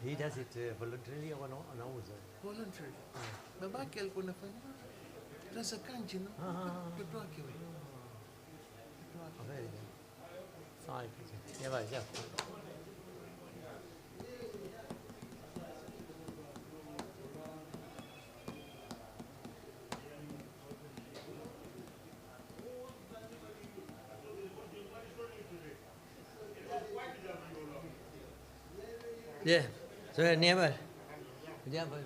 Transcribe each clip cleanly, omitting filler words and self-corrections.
He does it voluntarily or no? No, Voluntary. Babake alikuwa anafanya. Sasa Kanji no. Mtoto wake wewe. very good. Sahi. Yavaş yap. Yeah. So never. Yeah, but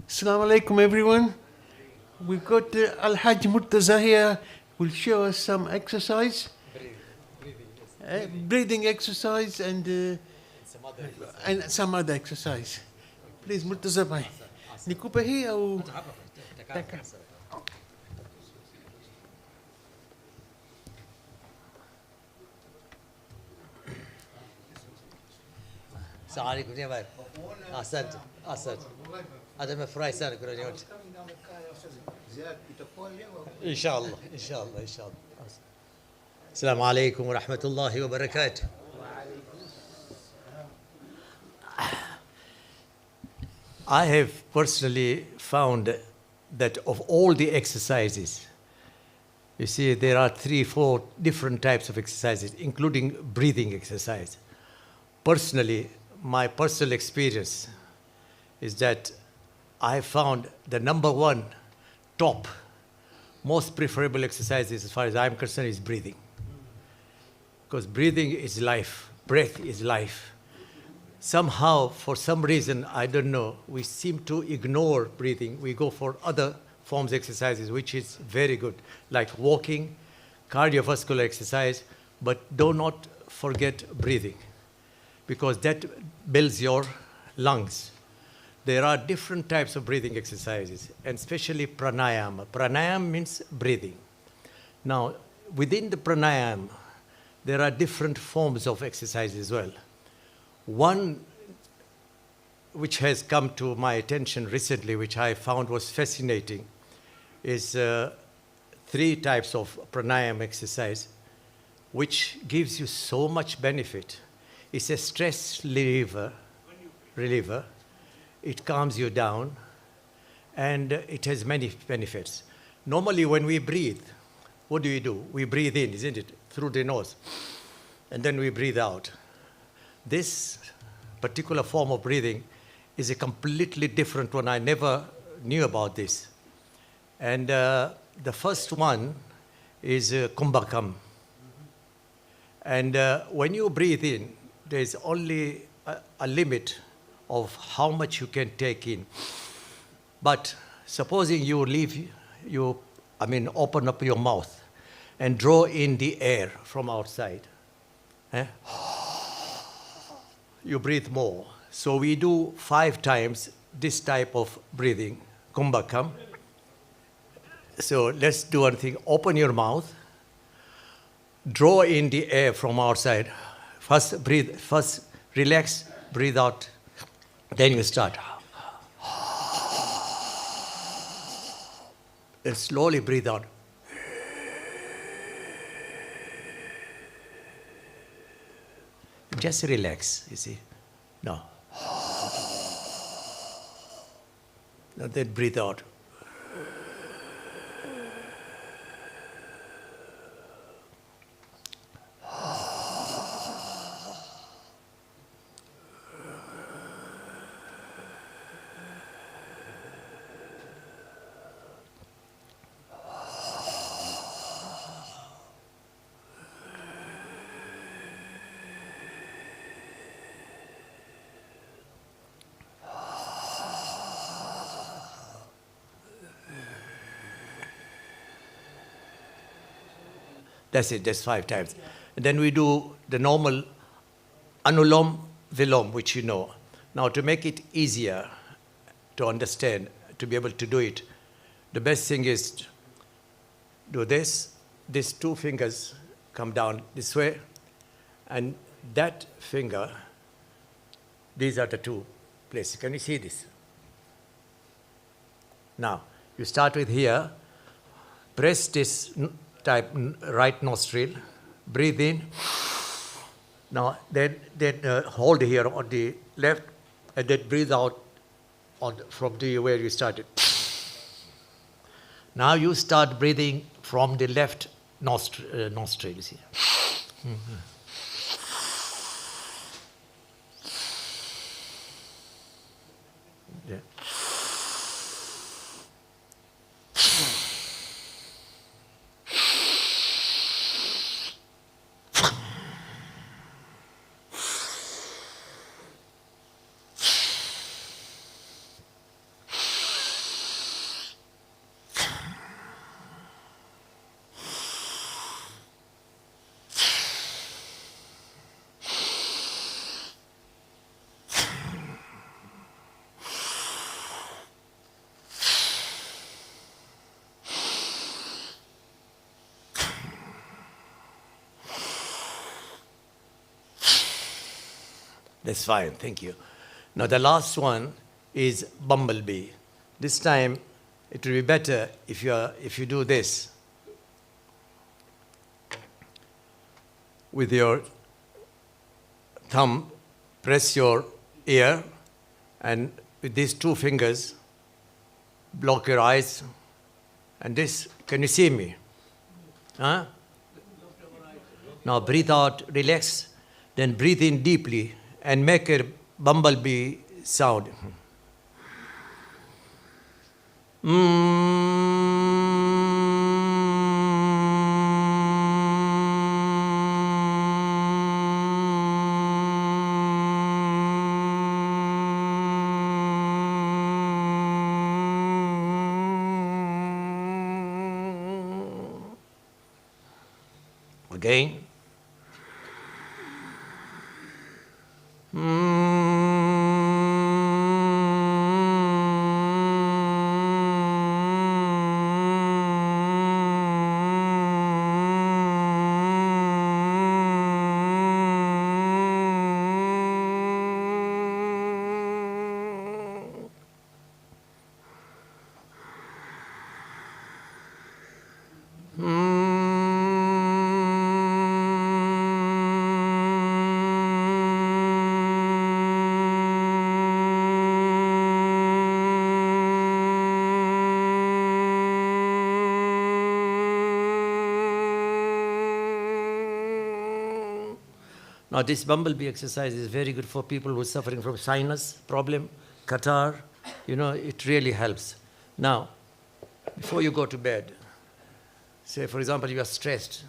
Assalamu alaikum everyone. We've got Al-Hajj Murtaza here. Will show us some exercise. Breathing exercise and some other exercise. Please Murtaza bhai. Nikupe hii au taka? السلام عليكم يا باي. أحسنت أحسنت. هذا مفراي سنة كنا نقول. إن شاء الله إن شاء الله إن شاء الله. السلام عليكم ورحمة الله وبركاته. I have personally found that of all the exercises, you see there are 3-4 different types of exercises, including breathing exercise. Personally, my personal experience is that I found the number one top, most preferable exercises as far as I'm concerned is breathing. Because breathing is life, breath is life. Somehow, for some reason, I don't know, we seem to ignore breathing. We go for other forms of exercises, which is very good, like walking, cardiovascular exercise, but do not forget breathing, because that builds your lungs. There are different types of breathing exercises, and especially pranayama. Pranayama means breathing. Now, within the pranayama, there are different forms of exercise as well. One which has come to my attention recently, which I found was fascinating, is 3 types of pranayama exercise, which gives you so much benefit. It's a stress reliever. It calms you down, and it has many benefits. Normally, when we breathe, what do? We breathe in, isn't it? Through the nose, and then we breathe out. This particular form of breathing is a completely different one. I never knew about this. And the first one is kumbhakam. And when you breathe in, there's only a limit of how much you can take in. But supposing you open up your mouth and draw in the air from outside. You breathe more. So we do 5 times this type of breathing, kumbhakam. So let's do one thing. Open your mouth. Draw in the air from outside. First breathe, first relax, breathe out. Then you start. And slowly breathe out. Just relax, you see. Now. Now then breathe out. That's it, that's 5 times. And then we do the normal anulom vilom, which you know. Now to make it easier to understand, to be able to do it, the best thing is to do this. These 2 fingers come down this way, and that finger, these are the 2 places. Can you see this? Now, you start with here, press this type right nostril, breathe in. Now, then hold here on the left, and then breathe out from where you started. Now you start breathing from the left nostril, you see. Yeah. That's fine, thank you. Now the last one is bumblebee. This time it will be better if you do this with your thumb, press your ear, and with these 2 fingers block your eyes. And this, can you see me? Huh? Now breathe out, relax, then breathe in deeply and make a bumblebee sound. Again. Now this bumblebee exercise is very good for people who are suffering from sinus problem, catarrh, it really helps. Now, before you go to bed, say, for example, you are stressed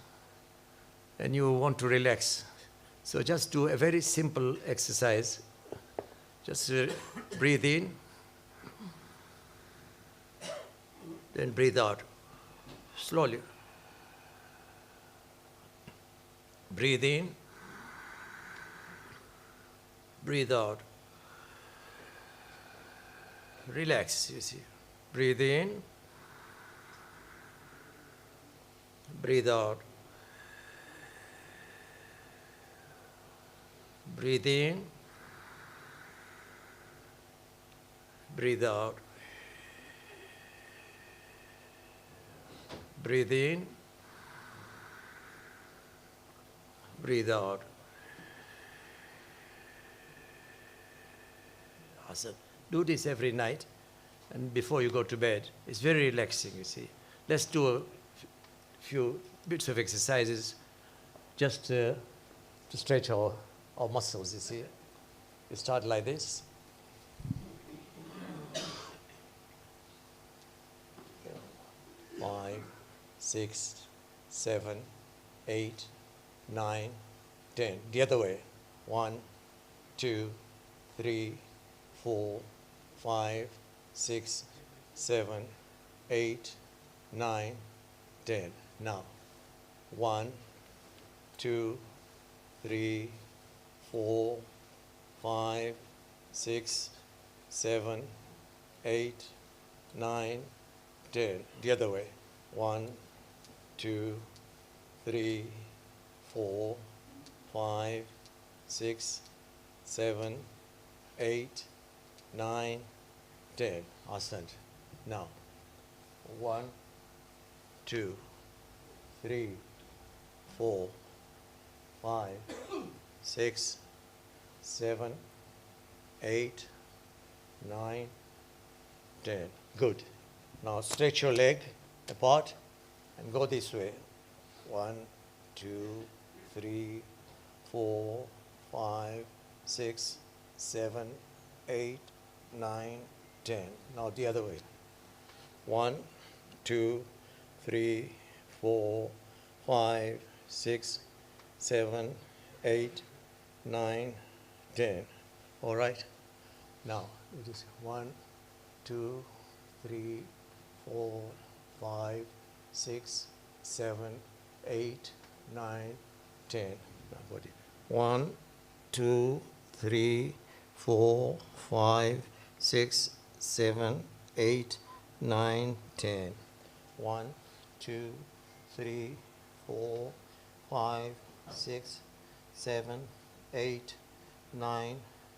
and you want to relax. So just do a very simple exercise. Just breathe in, then breathe out slowly. Breathe in, breathe out. Relax, you see. Breathe in, breathe out. Breathe in, breathe out. Breathe in, breathe out. Awesome. Do this every night and before you go to bed. It's very relaxing, you see. Let's do a few bits of exercises just to stretch our muscles, you see. You start like this. 5, 6, 7, 8, 9, 10. The other way. 1, 2, 3, 4, 5, 6, 7, 8, 9, 10. Now, 1, 2, 3, 4, 5, 6, 7, 8, 9, 10. The other way. 1, 2, 3, 4, 5, 6, 7, 8, 9, 10. Awesome. Now, 1, 2, 3, 4, 5, 6, 7, 8, 9, 10. Good. Now stretch your leg apart and go this way. 1, 2, 3, 4, 5, 6, 7, 8, 9, 10. Now the other way. 1, 2, 3, 4, 5, 6, 7, 8, 9, 10. All right? Now it is 1, 2, 3, 4, 5, 6, 7, 8, 9, 10. Now body. 1, 2, 3, 4, 5, 6, 7, 8, 9, 10. 1, 2, 3, 4, 5, 6, 7, 8, 9,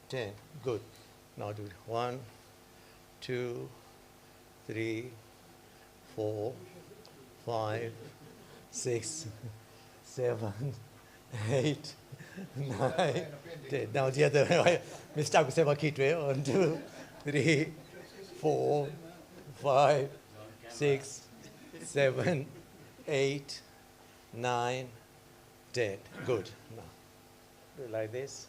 10. Good. Now do it. 1, 2, 3, 4, 5, 6, 7, 8, 9, 10. Now the other way. Mr. Akusema Kitwe. 1, 2, 3, 4, 5, 6, 7, 8, 9, 10. Good. Now do it like this.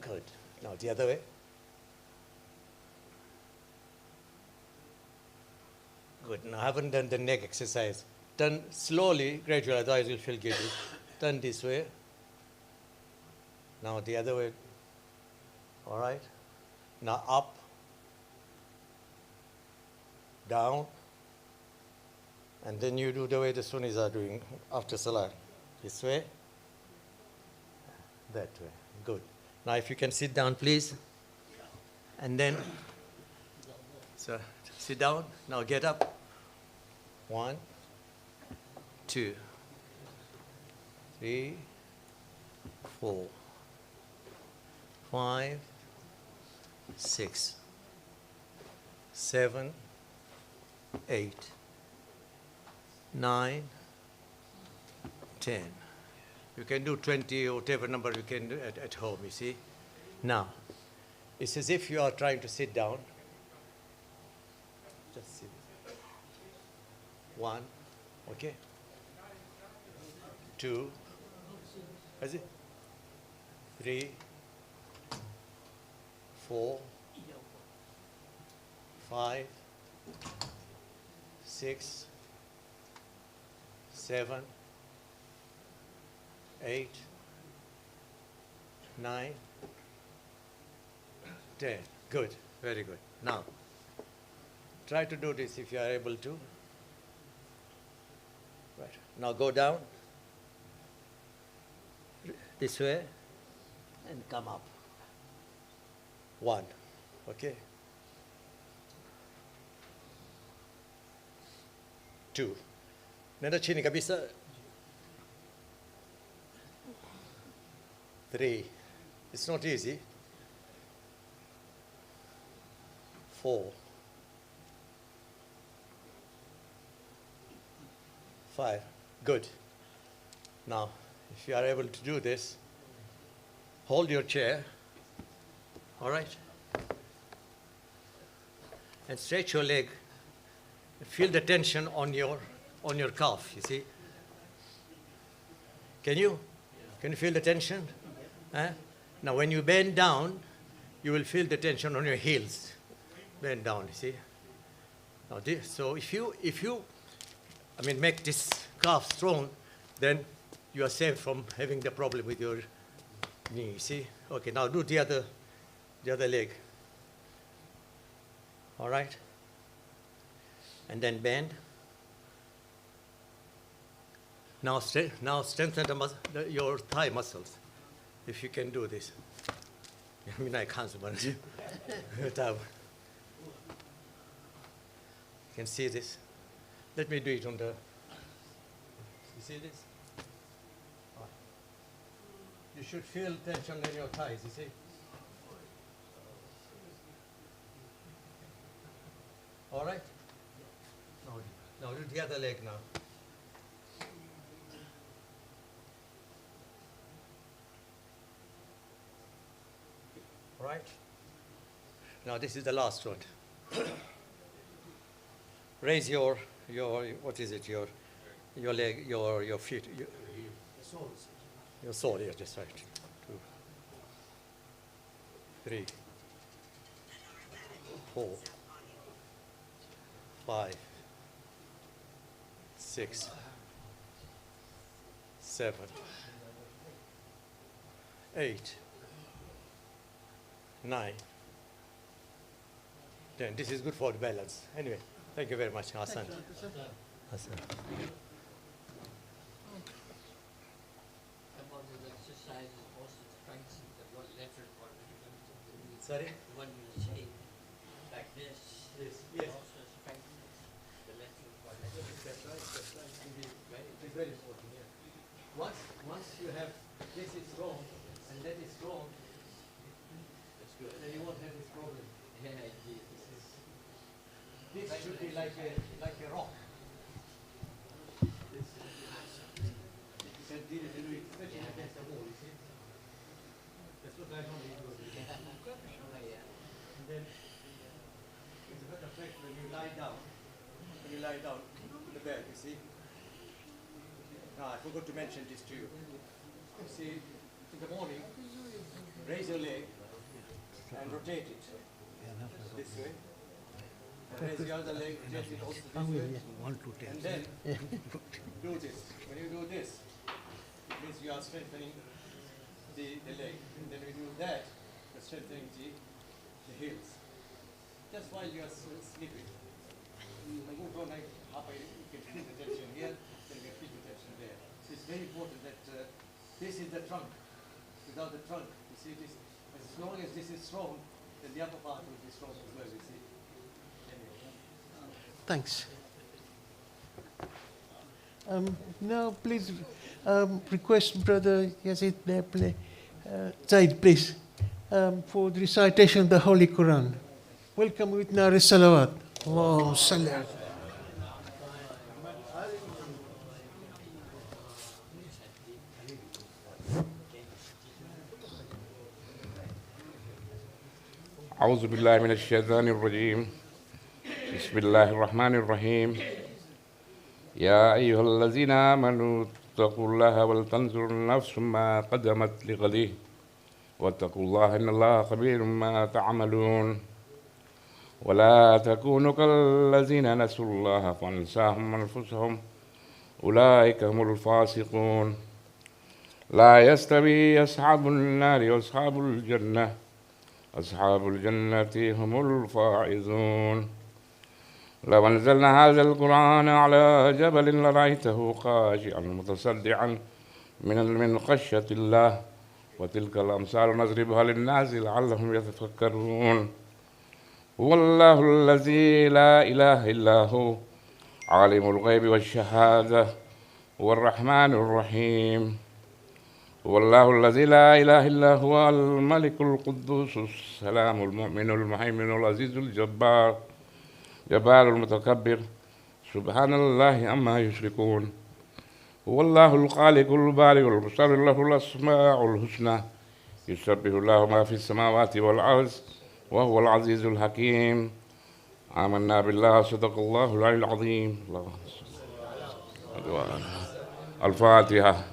Good. Now the other way. Good. Now I haven't done the neck exercise. Turn slowly, gradually, otherwise you'll feel giddy. Turn this way. Now the other way. All right. Now up, down, and then you do the way the Sunnis are doing after Salah. This way, that way. Good. Now if you can sit down, please. And then, so sit down. Now get up. 1, 2, 3, 4, 5, 6, 7, 8, 9, 10. You can do 20 or whatever number you can do at home, you see. Now, it's as if you are trying to sit down. Just sit. 1, okay. 2, is it? 3, 4, 5, 6, 7, 8, 9, 10. Good, very good. Now, try to do this if you are able to. Right. Now go down this way and come up. 1, okay? 2. Nenda chini kabisa. 3. It's not easy. 4. 5. Good. Now, if you are able to do this, hold your chair, all right? And stretch your leg. Feel the tension on your calf, you see? Can you? Can you feel the tension? Huh? Now, when you bend down, you will feel the tension on your heels. Bend down, you see? Now, so if you make this calf strong, then you are safe from having the problem with your knee, see? Okay, now do the other leg. All right? And then bend. Now strengthen your thigh muscles, if you can do this. I mean, I can't, but you can see this. Let me do it on the, you see this? You should feel tension in your thighs, you see? All right? Now do the other leg now. All right? Now this is the last one. Raise your what is it? Your leg, your feet, your sole. Yeah, just right. 2, 3, 4, 5, 6, 7, 8, 9, 10. This is good for the balance. Anyway, thank you very much, Hassan. Hassan. Sorry? The one you say, like this, Yes. also strengthens the lateral quadrant. That's right. It's very important, yeah. Once you have, this is strong, and that is strong, That's good. then you won't have this problem. Yeah, indeed. This should be like a rock. This, you can do it, especially against the wall, you see? That's what I normally do. And then, it's a good effect when you lie down. When you lie down in the bed, you see? Now, I forgot to mention this to you. You see, in the morning, raise your leg and rotate it this way. And raise the other leg, rotate it also this way. And then do this. When you do this, it means you are strengthening the leg. And then when you do that, you're strengthening the heels. Just while you are sleeping. You move on like half, you can feel the tension here, then you can feel the tension there. So it's very important that this is the trunk. Without the trunk, you see this, as long as this is strong, then the upper part will be strong as well, you see. Anyway. Thanks. Now, please request Brother Yazid Zaid, please, for the recitation of the Holy Quran. Welcome with Nari Salawat. Allahumma salli ala. أعوذ بالله من الشيطان الرجيم بسم الله الرحمن الرحيم يا أيها الذين آمنوا اتقوا الله ولتنظر نفس ما قدمت لغد واتقوا الله إن الله خبير ما تعملون ولا تكونوا كالذين نسوا الله فأنساهم أنفسهم أولئك هم الفاسقون لا يستوي أصحاب النار وأصحاب الجنة أصحاب الجنة هم الفائزون لو أنزلنا هذا القرآن على جبل لرأيته خاشعا متصدعا من خشية الله وتلك الأمثال نضربها للناس لعلهم يتفكرون هو الله الذي لا إله إلا هو عالم الغيب والشهادة هو الرحمن الرحيم هو الله الذي لا إله إلا هو الملك القدوس السلام المؤمن المهيمن العزيز الجبار جبار المتكبر سبحان الله عما يشركون هو الله الخالق البارئ المصور له الأسماء الحسنى يسبح له ما في السماوات والأرض وهو العزيز الحكيم آمنا بالله صدق الله العلي العظيم اللهم صل على الفاتحة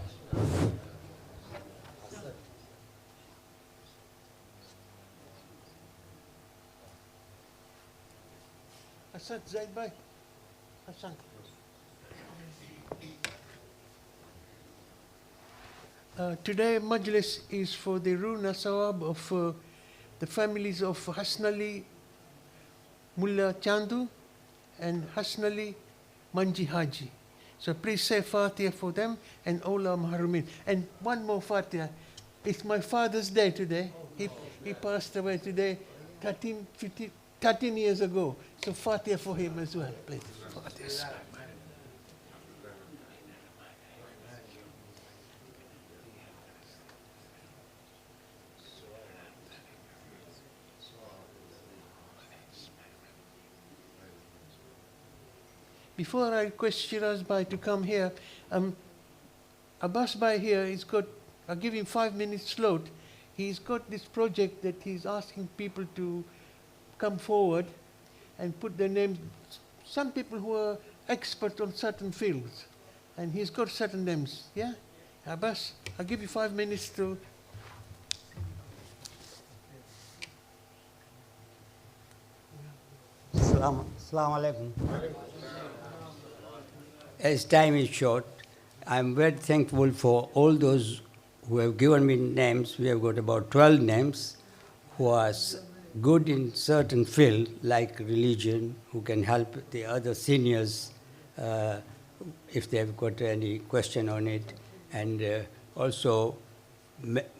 Hassan, Zaid Bhai. Hassan. Today Majlis is for the Runa Sawab of the families of Hasnali Mullah Chandu and Hasnali Manji Haji. So please say Fatiha for them and all our Maharumin. And one more Fatiha. It's my father's day today. He passed away today 13 years ago. So Fatiha for him as well, please. Fatiha. Before I request Shiraz Bhai to come here, Abbas Bhai here, I'll give him 5 minutes slot. He's got this project that he's asking people to come forward and put their names, some people who are expert on certain fields. And he's got certain names, yeah? Abbas, I'll give you 5 minutes to... Assalamu alaikum. As time is short, I'm very thankful for all those who have given me names. We have got about 12 names who are good in certain field like religion, who can help the other seniors if they've got any question on it, and also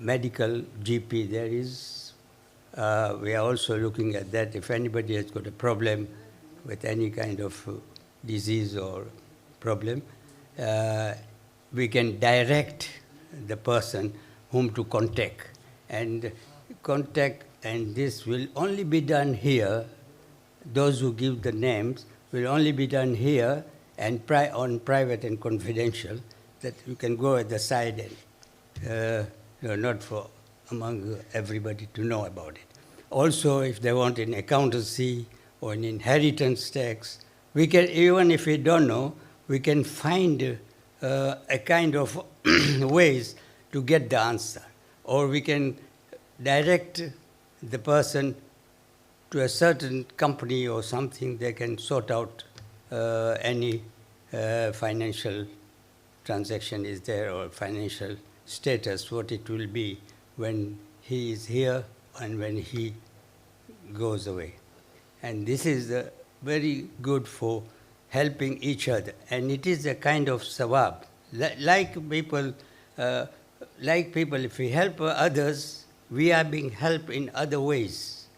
medical GP there is. We are also looking at that. If anybody has got a problem with any kind of disease or problem, we can direct the person whom to contact. And this will only be done here. Those who give the names will only be done here and on private and confidential, that you can go at the side and not for among everybody to know about it. Also, if they want in accountancy or in inheritance tax, we can, even if we don't know, we can find a kind of ways to get the answer. Or we can direct the person to a certain company or something, they can sort out any financial transaction is there or financial status, what it will be when he is here and when he goes away. And this is very good for helping each other. And it is a kind of sawab. Like people, if we help others, we are being helped in other ways.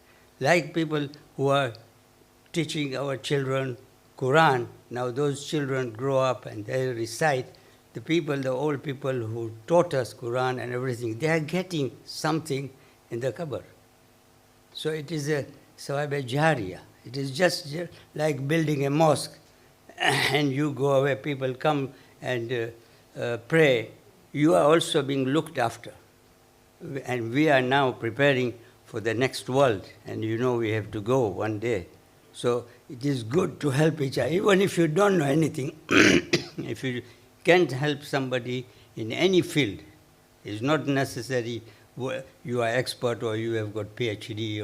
Like people who are teaching our children Quran, now those children grow up and they recite. The old people who taught us Quran and everything, they are getting something in the qabr. So it is a sawab jariyah. It is just like building a mosque and you go away, people come and pray. You are also being looked after. And we are now preparing for the next world, and you know we have to go one day. So it is good to help each other, even if you don't know anything. If you can't help somebody in any field, it's not necessary you are expert or you have got PhD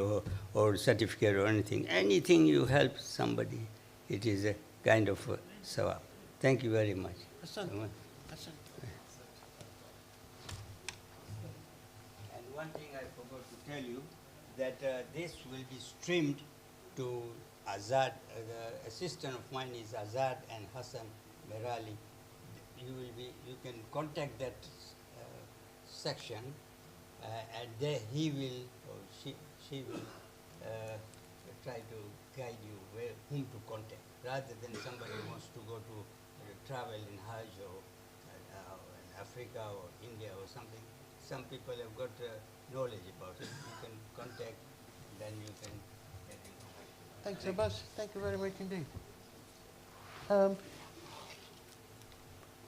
or certificate or anything. Anything you help somebody, it is a kind of a sawab. Thank you very much. Hassan. Hassan. And one thing I forgot to tell you, that this will be streamed to Azad. The assistant of mine is Azad and Hassan Merali. You can contact that section, and there he will or she will try to guide you whom to contact, rather than somebody who wants to go to travel in Hajj or in Africa or India or something. Some people have got knowledge about it. You can contact, then you can get in contact. Thanks, Abbas. Thank you very much indeed.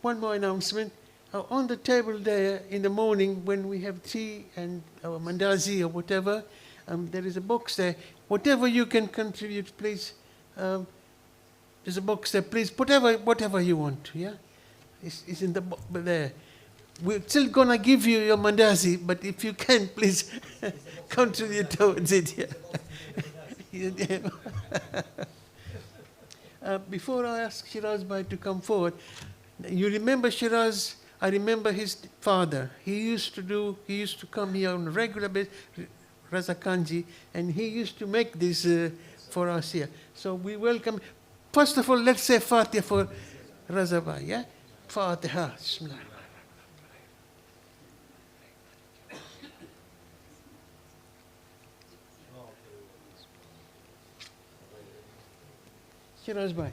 One more announcement. On the table there in the morning when we have tea and our mandazi or whatever, there is a box there. Whatever you can contribute, please. There's a box there. Please, whatever you want. Yeah, it's in the box there. We're still gonna give you your mandazi, but if you can, please contribute towards it. Yeah. Before I ask Shiraz Bhai to come forward, you remember Shiraz? I remember his father. He used to come here on a regular basis, Raza Kanji, and he used to make this for us here. So we welcome. First of all, let's say Fatiha for Raza Bhai. Yeah, Fatiha. Bismillah. Shiraz Bhai.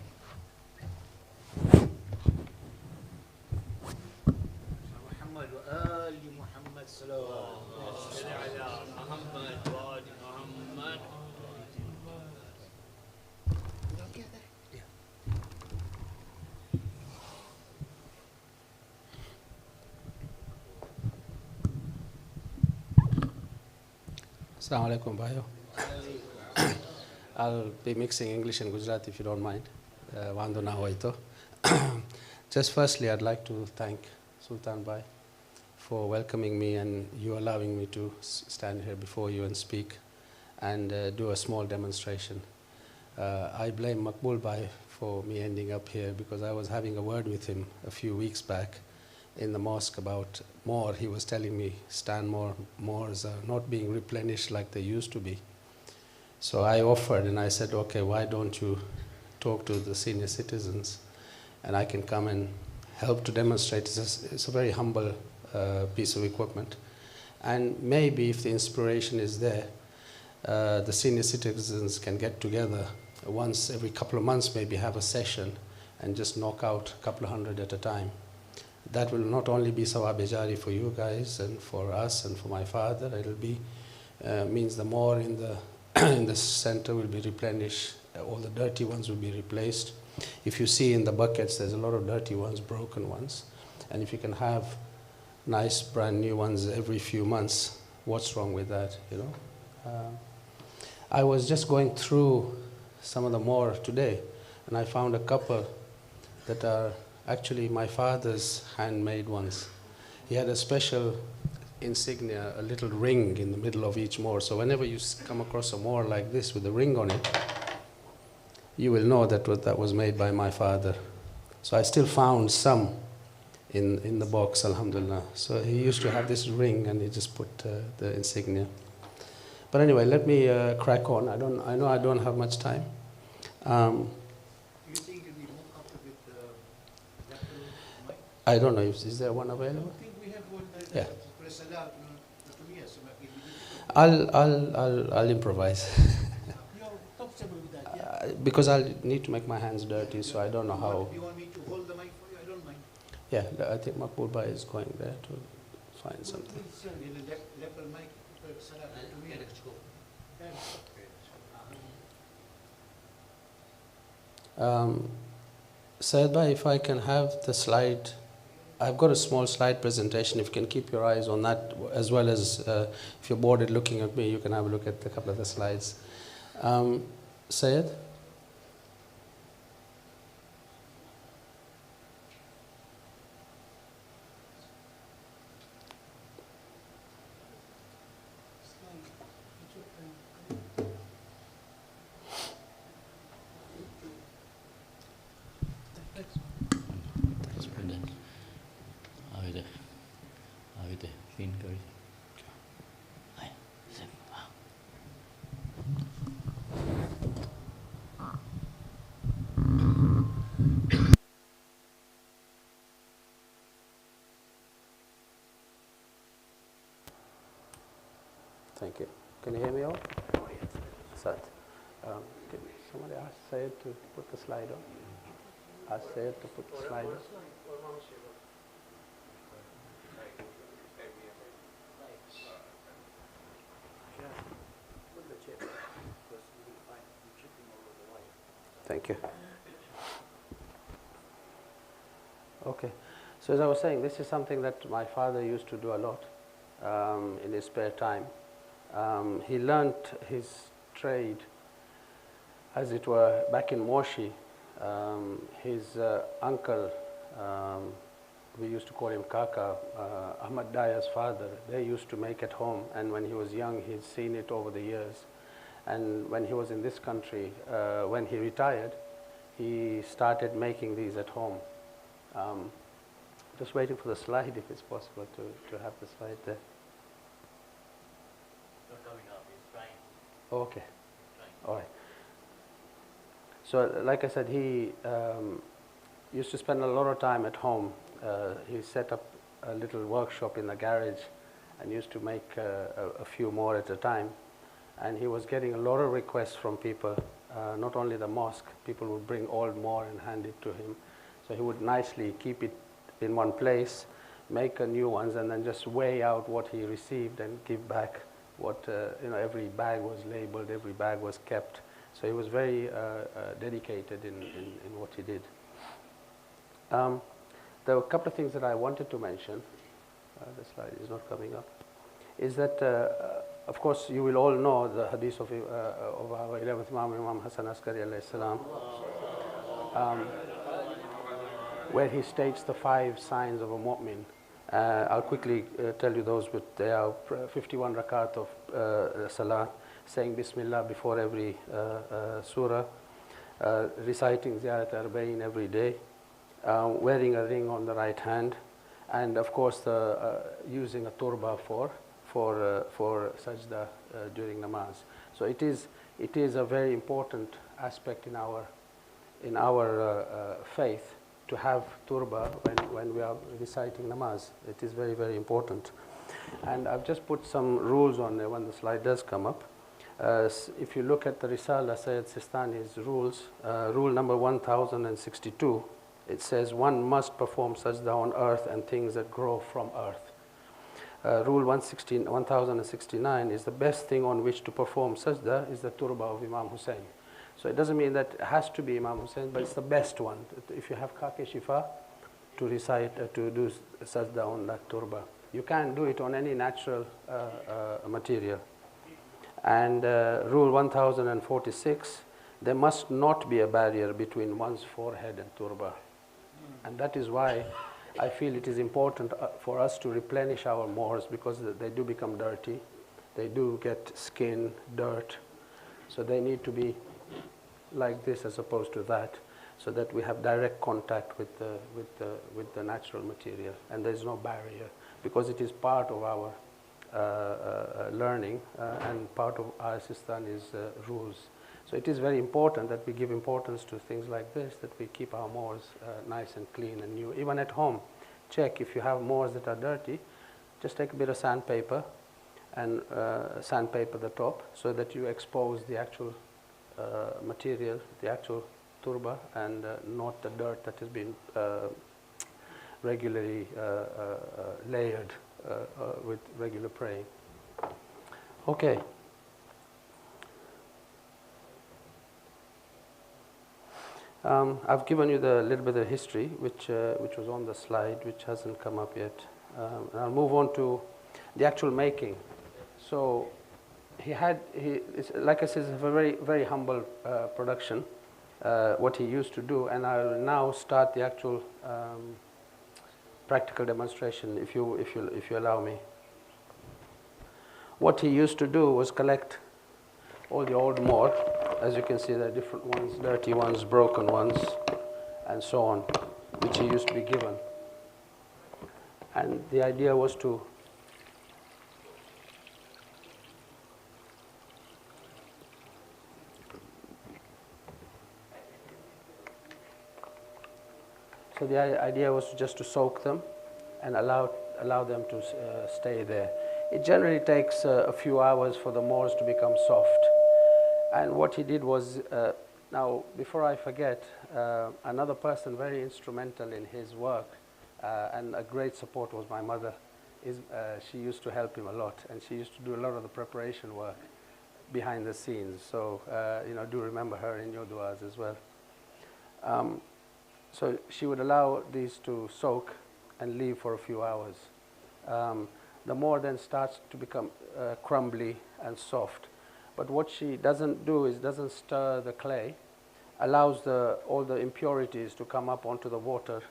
محمد وآل محمد صلوات على محمد وآل محمد. Assalamu alaikum, Bhayo. I'll be mixing English and Gujarati if you don't mind. Wando na hoy to. Just firstly, I'd like to thank Sultan Bhai for welcoming me and you allowing me to stand here before you and speak and do a small demonstration. I blame Makbul Bhai for me ending up here because I was having a word with him a few weeks back in the mosque about more. He was telling me Stanmore mores are not being replenished like they used to be. So I offered and I said, okay, why don't you talk to the senior citizens and I can come and help to demonstrate. It's a very humble piece of equipment. And maybe if the inspiration is there, the senior citizens can get together once every couple of months, maybe have a session and just knock out a couple of hundred at a time. That will not only be sawab jari for you guys and for us and for my father, it'll be, means the more in the in the center will be replenished, all the dirty ones will be replaced. If you see in the buckets, there's a lot of dirty ones, broken ones. And if you can have nice brand new ones every few months, what's wrong with that, you know? I was just going through some of the more today, and I found a couple that are actually my father's handmade ones. He had a special insignia, a little ring in the middle of each more. So whenever you come across a more like this with a ring on it, you will know that that was made by my father. So I still found some in the box, alhamdulillah. So he used to have this ring and he just put the insignia. But anyway, let me crack on. I know I don't have much time. Do you think it'll be more comfortable with the laptop? I don't know, is there one available? I think we have one that Yeah. press allowed, yes, so maybe we I'll improvise. You're comfortable with that, yeah? Because I'll need to make my hands dirty, so I don't know how. Do you want me to hold the mic for you? I don't mind. Yeah, I think Makbul Bhai is going there to find something. Please, lapel mic, press allowed. Syed Bhai, if I can have the slide, I've got a small slide presentation. If you can keep your eyes on that, as well as if you're bored at looking at me, you can have a look at a couple of the slides. Syed? clean curry. Thank you. Can you hear me all? Sorry. Can somebody ask Syed to put the slide on? Ask Syed to put the slide on. Thank you. Okay. So as I was saying, this is something that my father used to do a lot in his spare time. He learnt his trade, as it were, back in Moshi. His uncle, we used to call him Kaka, Ahmad Daya's father, they used to make at home, and when he was young, he'd seen it over the years. And when he was in this country, when he retired, he started making these at home. Just waiting for the slide, if it's possible to have the slide there. Not coming up, it's trying. Okay. All right. So, like I said, he used to spend a lot of time at home. He set up a little workshop in the garage and used to make a few more at a time. And he was getting a lot of requests from people, not only the mosque, people would bring old more and hand it to him. So he would nicely keep it in one place, make new ones, and then just weigh out what he received and give back what, every bag was labeled, every bag was kept. So he was very dedicated in what he did. There were a couple of things that I wanted to mention. The slide is not coming up. Is that, of course, you will all know the hadith of our 11th Imam, Imam Hassan Askari alayhi salam, where he states the 5 signs of a mu'min. I'll quickly tell you those, but they are 51 rakat of salah, saying Bismillah before every surah, reciting Ziyarat Arba'in every day, wearing a ring on the right hand, and of course using a turba for sajda during namaz. So it is a very important aspect in our faith to have turba when we are reciting namaz. It is very, very important. And I've just put some rules on there when the slide does come up. If you look at the Risala, Sayyid Sistani's rules, rule number 1062, it says one must perform sajda on earth and things that grow from earth. Rule 1069 is the best thing on which to perform sajda is the turba of Imam Hussein. So it doesn't mean that it has to be Imam Hussein, but it's the best one. If you have Kake Shifa, to recite, to do sajda on that turba. You can't do it on any natural material. And rule 1046, there must not be a barrier between one's forehead and turba. And that is why I feel it is important for us to replenish our mohrs, because they do become dirty. They do get skin, dirt. So they need to be like this as opposed to that, so that we have direct contact with the natural material, and there's no barrier, because it is part of our learning and part of our Sistani's rules. So it is very important that we give importance to things like this, that we keep our mohrs nice and clean and new. Even at home, check if you have mohrs that are dirty, just take a bit of sandpaper and sandpaper the top, so that you expose the actual material, the actual turba, and not the dirt that has been regularly layered with regular praying. Okay. I've given you the little bit of history, which was on the slide, which hasn't come up yet. And I'll move on to the actual making. So like I said, it's a very, very humble production, what he used to do, and I will now start the actual practical demonstration, if you allow me. What he used to do was collect all the old more. As you can see, there are different ones, dirty ones, broken ones, and so on, which he used to be given. And the idea was to So the idea was just to soak them and allow them to stay there. It generally takes a few hours for the molds to become soft. And what he did was, now before I forget, another person very instrumental in his work and a great support was my mother. She used to help him a lot, and she used to do a lot of the preparation work behind the scenes. So, do remember her in your du'as as well. So she would allow these to soak and leave for a few hours. The mold then starts to become crumbly and soft. But what she doesn't do is doesn't stir the clay, allows all the impurities to come up onto the water,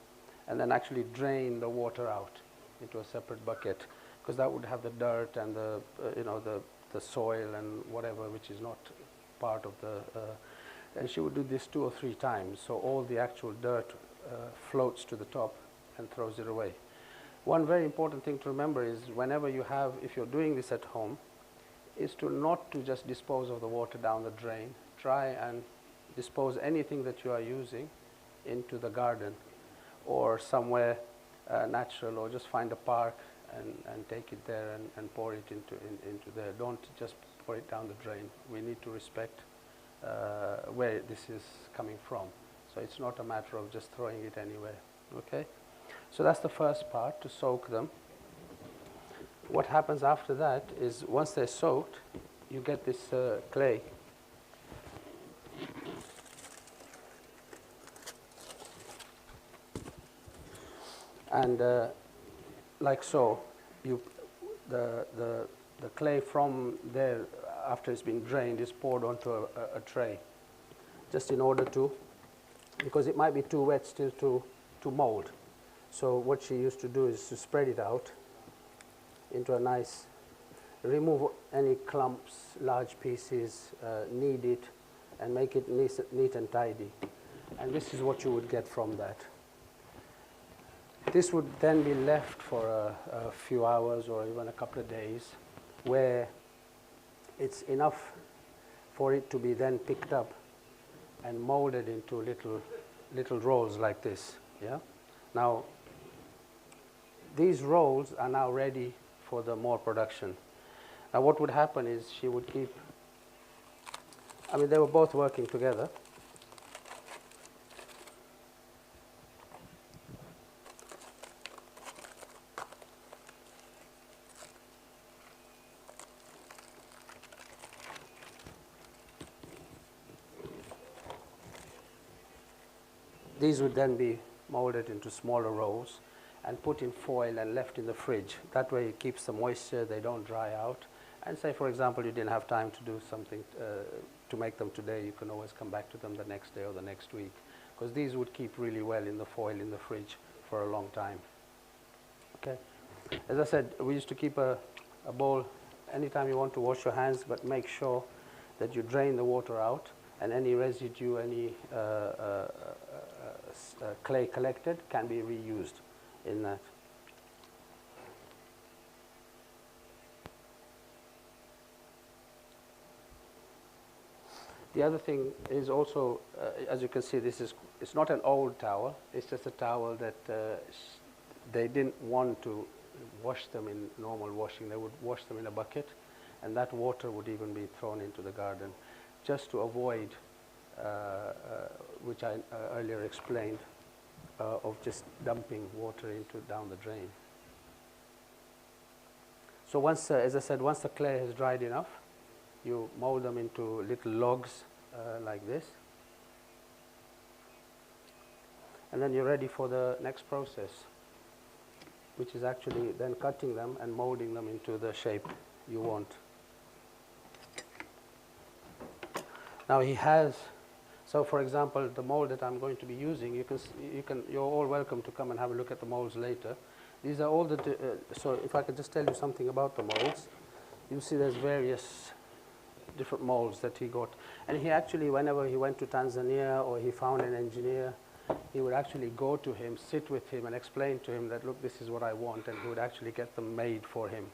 and then actually drain the water out into a separate bucket, because that would have the dirt and the soil and whatever which is not part of the. And she would do this 2 or 3 times, so all the actual dirt floats to the top and throws it away. One very important thing to remember is whenever if you're doing this at home, is not to just dispose of the water down the drain. Try and dispose anything that you are using into the garden or somewhere natural, or just find a park and take it there and pour it into there. Don't just pour it down the drain. We need to respect where this is coming from. So it's not a matter of just throwing it anywhere. Okay? So that's the first part, to soak them. What happens after that is once they're soaked, you get this clay. And like so, the clay from there, after it's been drained, is poured onto a tray, just in order to, because it might be too wet still to mold. So what she used to do is to spread it out into a nice, remove any clumps, large pieces, knead it, and make it neat and tidy. And this is what you would get from that. This would then be left for a few hours or even a couple of days, where it's enough for it to be then picked up and molded into little rolls like this. Yeah. Now, these rolls are now ready for the more production. Now, what would happen is she would keep. They were both working together. These would then be molded into smaller rolls and put in foil and left in the fridge. That way it keeps the moisture, they don't dry out. And say, for example, you didn't have time to do something to make them today, you can always come back to them the next day or the next week. Because these would keep really well in the foil in the fridge for a long time. Okay. As I said, we used to keep a bowl anytime you want to wash your hands, but make sure that you drain the water out, and any residue, any clay collected can be reused in that. The other thing is also, as you can see, it's not an old towel. It's just a towel that they didn't want to wash them in normal washing. They would wash them in a bucket, and that water would even be thrown into the garden, just to avoid, which I earlier explained, of just dumping water down the drain. So once, as I said, once the clay has dried enough, you mold them into little logs like this. And then you're ready for the next process, which is actually then cutting them and molding them into the shape you want. Now he has, so for example, the mold that I'm going to be using, you're all welcome to come and have a look at the molds later. These are all so if I could just tell you something about the molds, you see there's various different molds that he got. And he actually, whenever he went to Tanzania or he found an engineer, he would actually go to him, sit with him and explain to him that, look, this is what I want, and he would actually get them made for him.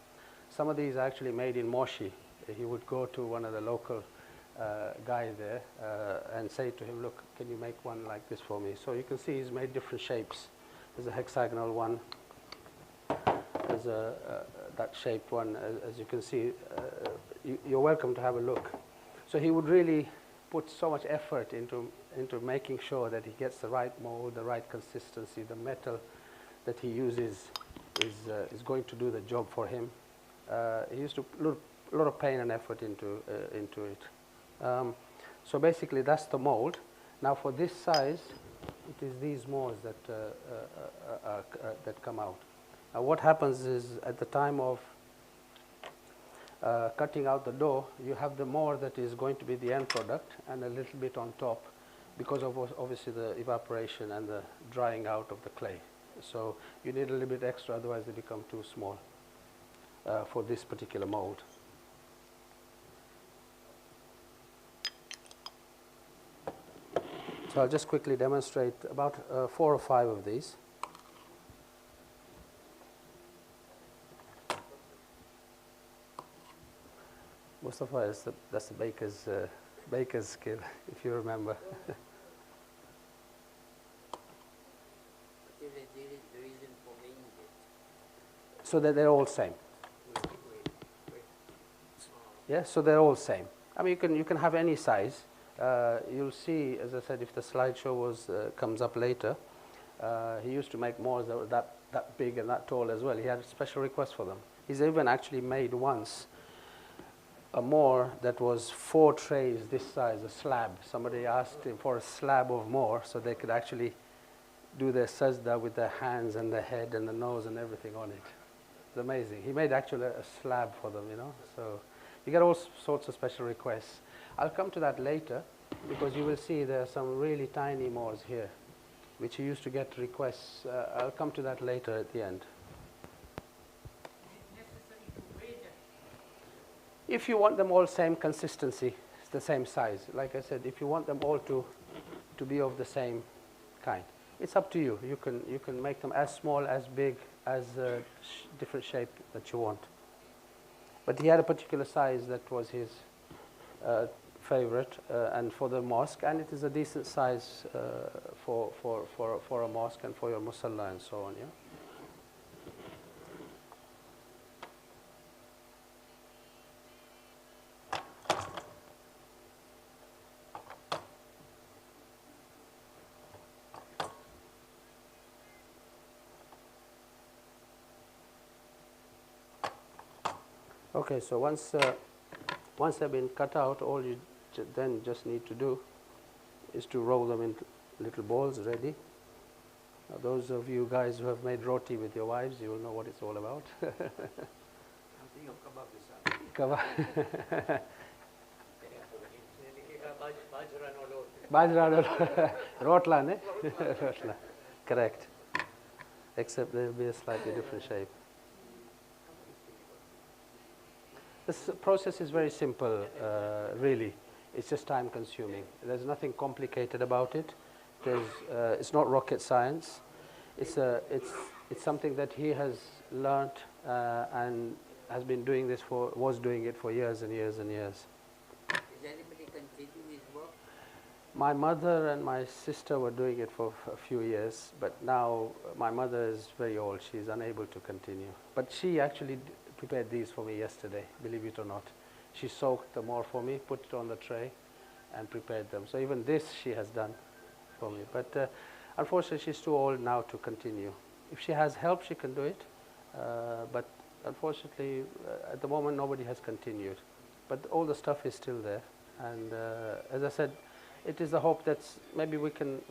Some of these are actually made in Moshi. He would go to one of the local guy there and say to him, look, can you make one like this for me? So you can see he's made different shapes. There's a hexagonal one. There's that shaped one. As you can see, you're welcome to have a look. So he would really put so much effort into making sure that he gets the right mold, the right consistency, the metal that he uses is going to do the job for him. He used to put a lot of pain and effort into it. So basically that's the mold. Now for this size, it is these molds that come out. Now what happens is at the time of cutting out the dough, you have the more that is going to be the end product and a little bit on top because of obviously the evaporation and the drying out of the clay. So you need a little bit extra, otherwise they become too small for this particular mold. So I'll just quickly demonstrate about 4 or 5 of these. Mustafa, that's the baker's skill, if you remember. The reason for making it. So that they're all same. Yeah, so they're all same. I mean, you can have any size. You'll see, as I said, if the slideshow comes up later, he used to make more that were that big and that tall as well. He had a special request for them. He's even actually made once a more that was 4 trays this size, a slab. Somebody asked him for a slab of more so they could actually do their sajda with their hands and the head and the nose and everything on it. It's amazing. He made actually a slab for them, you know. So you get all sorts of special requests. I'll come to that later because you will see there are some really tiny mores here which he used to get requests. I'll come to that later at the end. If you want them all same consistency, it's the same size. Like I said, if you want them all to be of the same kind, it's up to you. You can make them as small, as big, as different shape that you want. But he had a particular size that was his favorite, and for the mosque, and it is a decent size for a mosque and for your musalla and so on. Yeah. Okay, so once they've been cut out, all you then just need to do is to roll them into little balls ready. Now, those of you guys who have made roti with your wives, you will know what it's all about. I'm thinking of kebab this time. Bajra rotla, ne? Rotla. Correct. Except there will be a slightly different shape. This process is very simple, really. It's just time consuming. There's nothing complicated about it. It's not rocket science. It's something that he has learnt and has been doing this was doing it for years and years and years. Is anybody continuing his work? My mother and my sister were doing it for a few years, but now my mother is very old. She's unable to continue. But she actually prepared these for me yesterday, believe it or not. She soaked them all for me, put it on the tray, and prepared them. So even this she has done for me. But unfortunately, she's too old now to continue. If she has help, she can do it. But unfortunately, at the moment, nobody has continued. But all the stuff is still there. And as I said, it is the hope that maybe we can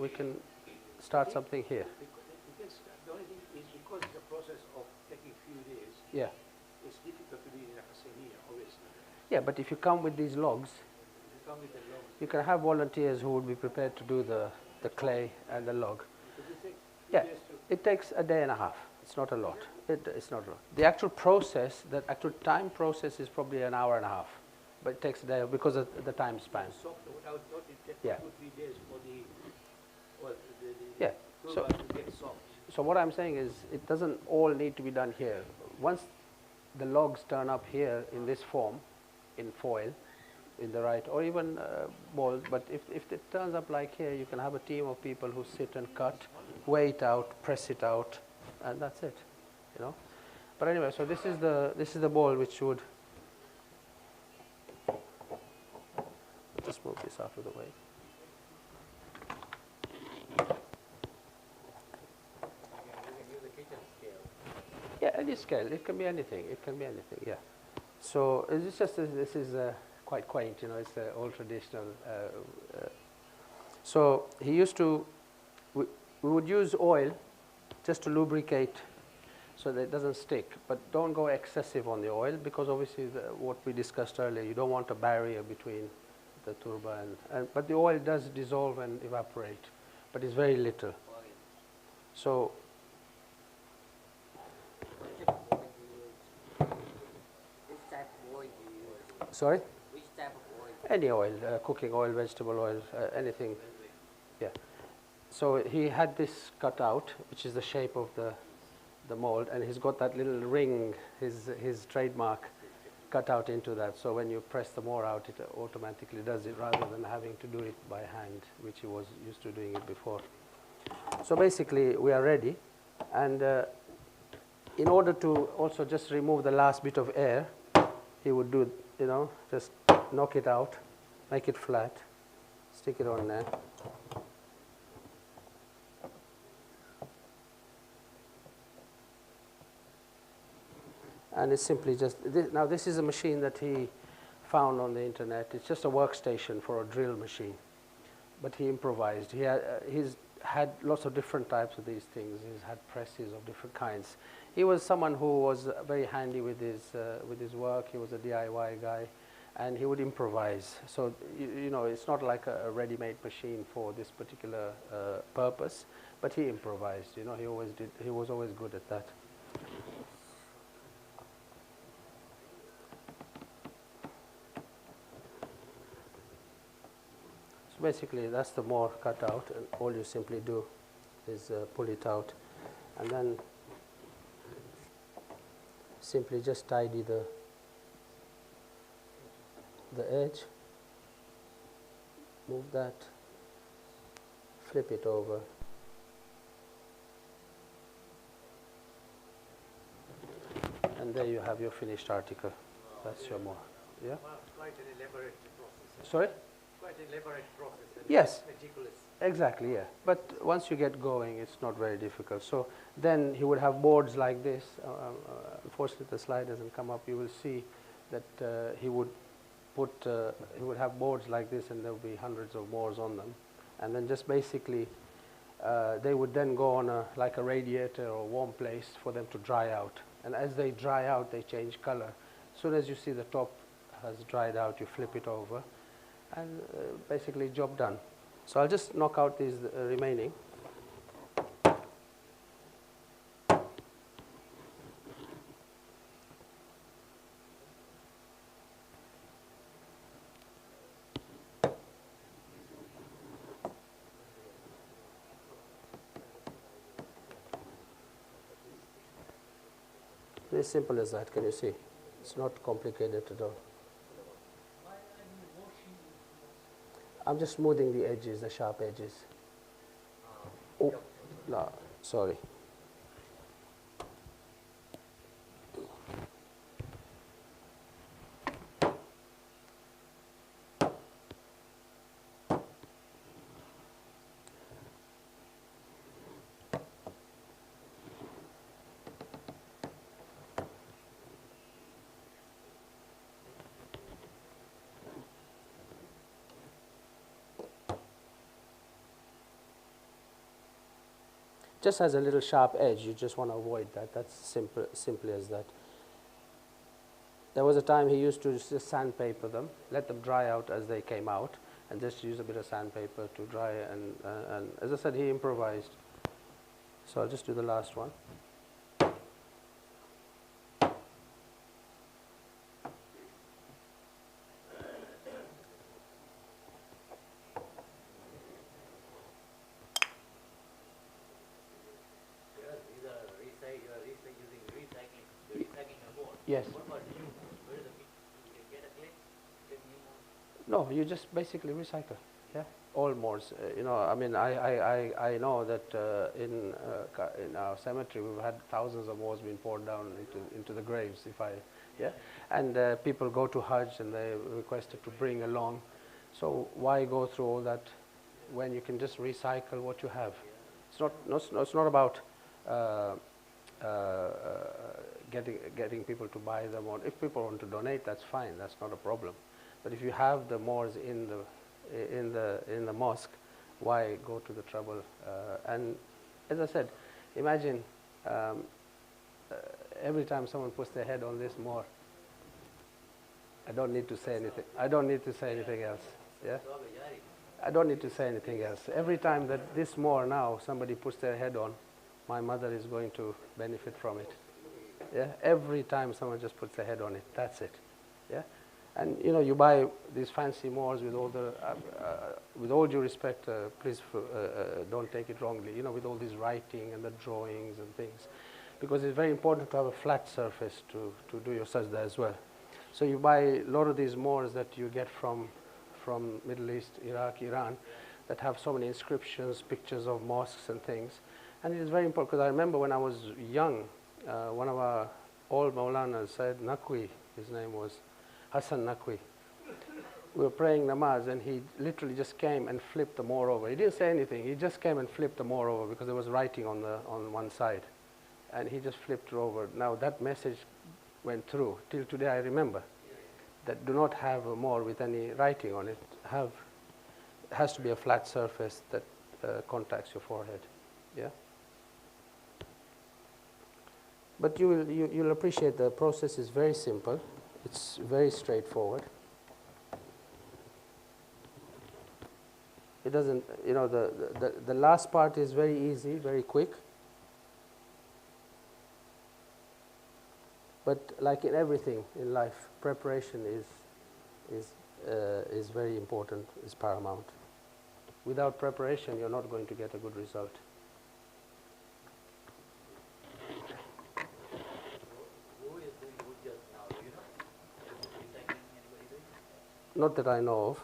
start something here. The only thing is because it's a process of taking a few days. Yeah. It's difficult to do it in a Qasimiya, obviously. Yeah, but if you come with these logs, you can have volunteers who would be prepared to do the clay and the log. Yeah, it takes a day and a half. It's not a lot. It's not a lot. The actual process, the actual time process is probably an hour and a half, but it takes a day because of the time span. Yeah. 2-3 days for Yeah. Turba to get soft. So what I'm saying is it doesn't all need to be done here. Once the logs turn up here in this form, in foil, in the right, or even balls. But if it turns up like here, you can have a team of people who sit and cut, weigh it out, press it out, and that's it, you know. But anyway, so this is the ball which would, just move this out of the way. Yeah, any scale. It can be anything. It can be anything. Yeah. So it's just this is quite quaint. You know, it's all traditional. So he used to. We would use oil just to lubricate, so that it doesn't stick. But don't go excessive on the oil, because obviously what we discussed earlier, you don't want a barrier between the turba and but the oil does dissolve and evaporate, but it's very little. So. Sorry? Which type of oil? Any oil, cooking oil, vegetable oil, anything. Yeah. So he had this cut out, which is the shape of the mold, and he's got that little ring, his trademark, cut out into that. So when you press the more out, it automatically does it, rather than having to do it by hand, which he was used to doing it before. So basically, we are ready, and in order to also just remove the last bit of air, he would do, you know, just knock it out, make it flat, stick it on there. And it's simply just, now this is a machine that he found on the internet. It's just a workstation for a drill machine, but he improvised. He's had lots of different types of these things. He's had presses of different kinds. He was someone who was very handy with his work. He was a DIY guy, and he would improvise. So you know, it's not like a ready-made machine for this particular purpose, but he improvised. You know, he always did. He was always good at that. So basically, that's the more cut out, and all you simply do is pull it out, and then simply just tidy the edge, move that, flip it over, and there you have your finished article. That's your more. Yeah? Quite an elaborate process. Sorry? Quite an elaborate process. Yes. Meticulous. Exactly, yeah. But once you get going, it's not very difficult. So then he would have boards like this. Unfortunately, the slide doesn't come up. You will see that he would have boards like this, and there would be hundreds of boards on them. And then just basically, they would then go on like a radiator or warm place for them to dry out. And as they dry out, they change color. As soon as you see the top has dried out, you flip it over, and basically job done. So I'll just knock out these remaining. Very simple as that, can you see? It's not complicated at all. I'm just smoothing the edges, the sharp edges. Oh, no, sorry. Just has a little sharp edge, you just want to avoid that. That's simply as that. There was a time he used to just sandpaper them, let them dry out as they came out, and just use a bit of sandpaper to dry. And as I said, he improvised. So I'll just do the last one. Yes. No, you just basically recycle. Yeah, all moors. You know, I mean, I know that in our cemetery we've had thousands of moors being poured down into the graves. Yeah, and people go to Hajj and they requested to bring along. So why go through all that when you can just recycle what you have? It's not about getting people to buy them, or if people want to donate, that's fine. That's not a problem. But if you have the moors in the mosque, why go to the trouble? And as I said, imagine every time someone puts their head on this moor, I don't need to say anything. I don't need to say anything else. Yeah. I don't need to say anything else. Every time that this moor now somebody puts their head on, my mother is going to benefit from it. Yeah. Every time someone just puts their head on it, that's it. Yeah. And you know, you buy these fancy moors with all the, with all due respect, please don't take it wrongly. You know, with all this writing and the drawings and things, because it's very important to have a flat surface to do your sajda as well. So you buy a lot of these moors that you get from Middle East, Iraq, Iran, that have so many inscriptions, pictures of mosques and things. And it is very important, because I remember when I was young, one of our old Maulanas, Said Naqvi, his name was Hassan Naqvi. We were praying namaz and he literally just came and flipped the moor over. He didn't say anything, he just came and flipped the moor over because there was writing on one side. And he just flipped it over. Now that message went through. Till today I remember that do not have a moor with any writing on it. It has to be a flat surface that contacts your forehead. Yeah. But you'll appreciate the process is very simple. It's very straightforward. It doesn't, you know, the last part is very easy, very quick. But like in everything in life, preparation is very important, is paramount. Without preparation, you're not going to get a good result. Who is doing hujjat now? Do you know? Is anybody doing it? Not that I know of.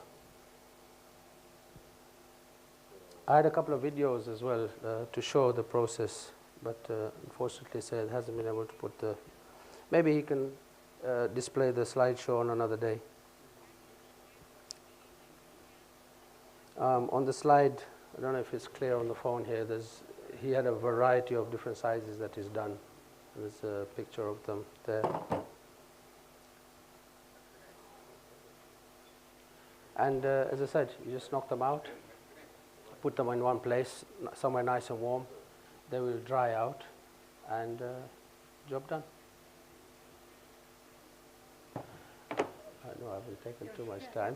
I had a couple of videos as well to show the process, but unfortunately Said hasn't been able to put the... Maybe he can display the slideshow on another day. On the slide, I don't know if it's clear on the phone here, he had a variety of different sizes that is done. There's a picture of them there. And as I said, you just knock them out, put them in one place, somewhere nice and warm. They will dry out, and job done. I know I haven't taken too much time.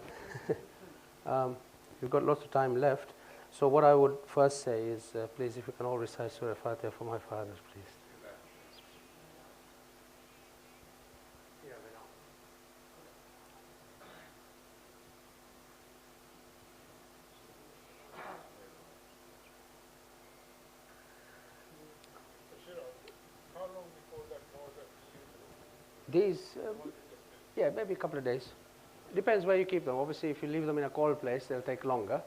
We've got lots of time left. So what I would first say is, please, if you can all recite Surah Fatiha for my fathers, please. These, yeah, maybe a couple of days. Depends where you keep them. Obviously, if you leave them in a cold place, they'll take longer.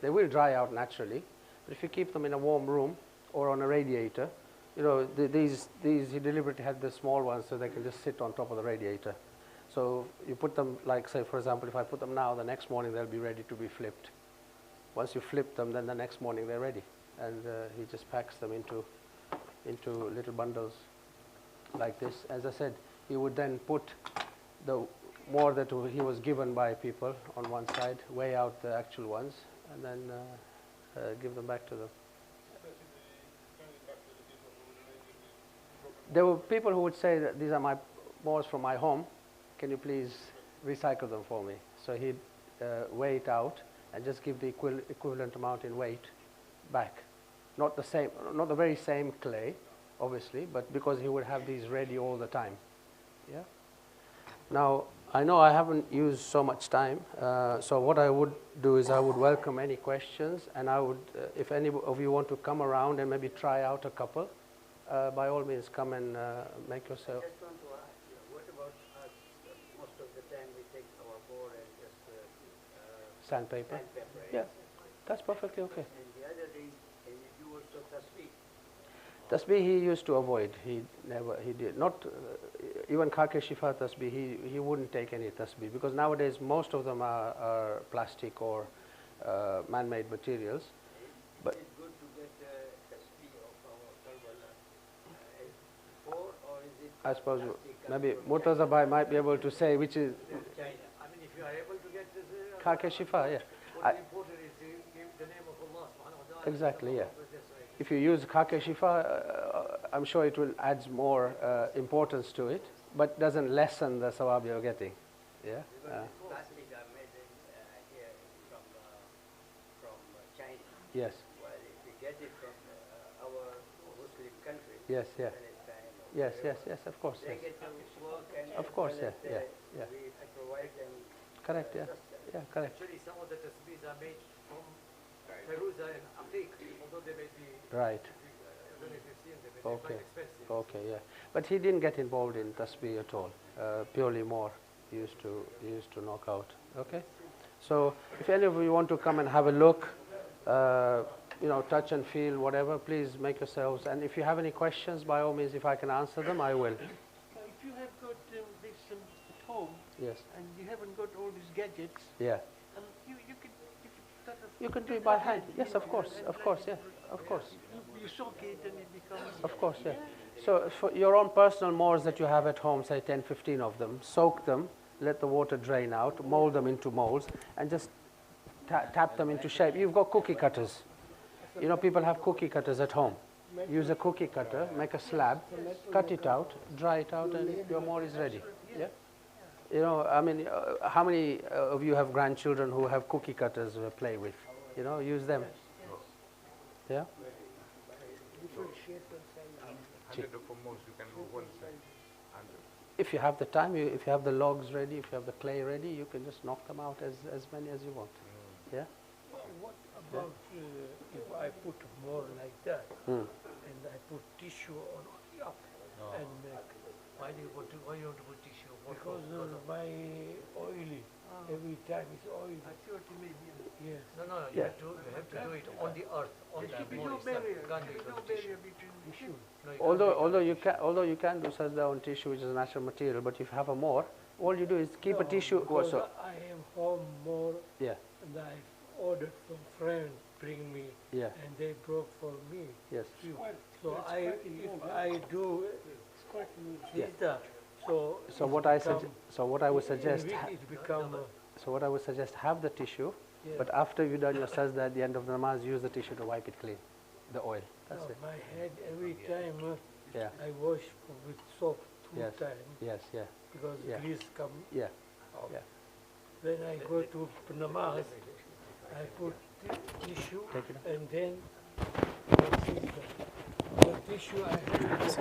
They will dry out naturally. But if you keep them in a warm room or on a radiator, you know, these he deliberately had the small ones so they can just sit on top of the radiator. So you put them, like, say, for example, if I put them now, the next morning they'll be ready to be flipped. Once you flip them, then the next morning they're ready. And he just packs them into little bundles like this. As I said, he would then put the more that he was given by people on one side, weigh out the actual ones, and then give them back to them. There were people who would say that these are my moors from my home. Can you please recycle them for me? So he'd weigh it out and just give the equivalent amount in weight back. Not the same, not the very same clay, obviously, but because he would have these ready all the time. Yeah. Now, I know I haven't used so much time, so what I would do is I would welcome any questions, and I would, if any of you want to come around and maybe try out a couple, by all means come and make yourself. I just want to ask you, what about us? Most of the time we take our board and just Sandpaper? Yeah, that's perfectly okay. And the other thing, can you do also tasbih? Tasbih he used to avoid. He did not, even Khake Shifa tasbih, he wouldn't take any tasbih because nowadays most of them are plastic or man-made materials. But Is it good to get tasbih of our Turba before, or is it I suppose plastic maybe coming from Murtaza Bhai might be able to say which is China? I mean, if you are able to get this, Khake Shifa, yeah. what is important is to give the name of Allah subhanahu wa ta'ala. Exactly, yeah. But that's right. If you use Khake Shifa, I'm sure it will add more importance to it, but doesn't lessen the sawab you're getting. Yeah. Plastic are made in, here from China. Yes. Well, if we get it from our Muslim country, Yes. Yeah. then it's kind of Yes. Yes. Yes. Of course. they Yes. get to work and Of course, well, yeah, yeah. we provide them. Correct. Yeah. Yeah. Correct. Actually, some of the tasbihs are made from Perusa and Aqiq, although they may be, Right. I don't know if you've seen them, they're Okay. quite expensive. Okay. Yeah. But he didn't get involved in tasbih at all. Purely more. He used to knock out. Okay. So if any of you want to come and have a look, touch and feel, whatever, please make yourselves. And if you have any questions, by all means, if I can answer them, I will. If you have got this at home Yes. and you haven't got all these gadgets, Yeah. you can sort of You can do it by hand. Yes, of course. Of course. Yeah. Of course. you soak it and it becomes. Of course, yeah. So for your own personal moors that you have at home, say 10, 15 of them, soak them, let the water drain out, mold them into molds, and just tap them into shape. You've got cookie cutters. You know, people have cookie cutters at home. Use a cookie cutter, make a slab, cut it out, dry it out, and your moor is ready. Yeah. You know, I mean, how many of you have grandchildren who have cookie cutters to play with? You know, use them. Yeah. If you have the time, if you have the logs ready, if you have the clay ready, you can just knock them out as many as you want. Yeah. What about if I put more like that and I put tissue on up and make? Why do you want to put tissue? Because my oily, every time it's oily. I see what you mean. Yes. No, you Yeah. have to do it on the earth, on the There should be moor no itself. barrier. You can't do There it should be on no the tissue. barrier between the two. No, you can't do it. Although you can do sajda on tissue, which is a natural material, but if you have a moor, all you do is keep a tissue. Because So, I am home more yeah, and I ordered from friends bring me yeah, and they broke for me. yes, So if I do Yeah. sajda, so So it what I become- would suggest, in week it become so what I would suggest, have the tissue, yeah. but after you've done your sajda at the end of the namaz, use the tissue to wipe it clean, the oil. That's No, it. my head every time Yeah. I wash with soap two Yes. times Yes. Yeah. because Yeah. grease come Yeah. out. Yeah. When I go to namaz, I put tissue Take it. and then the tissue I have.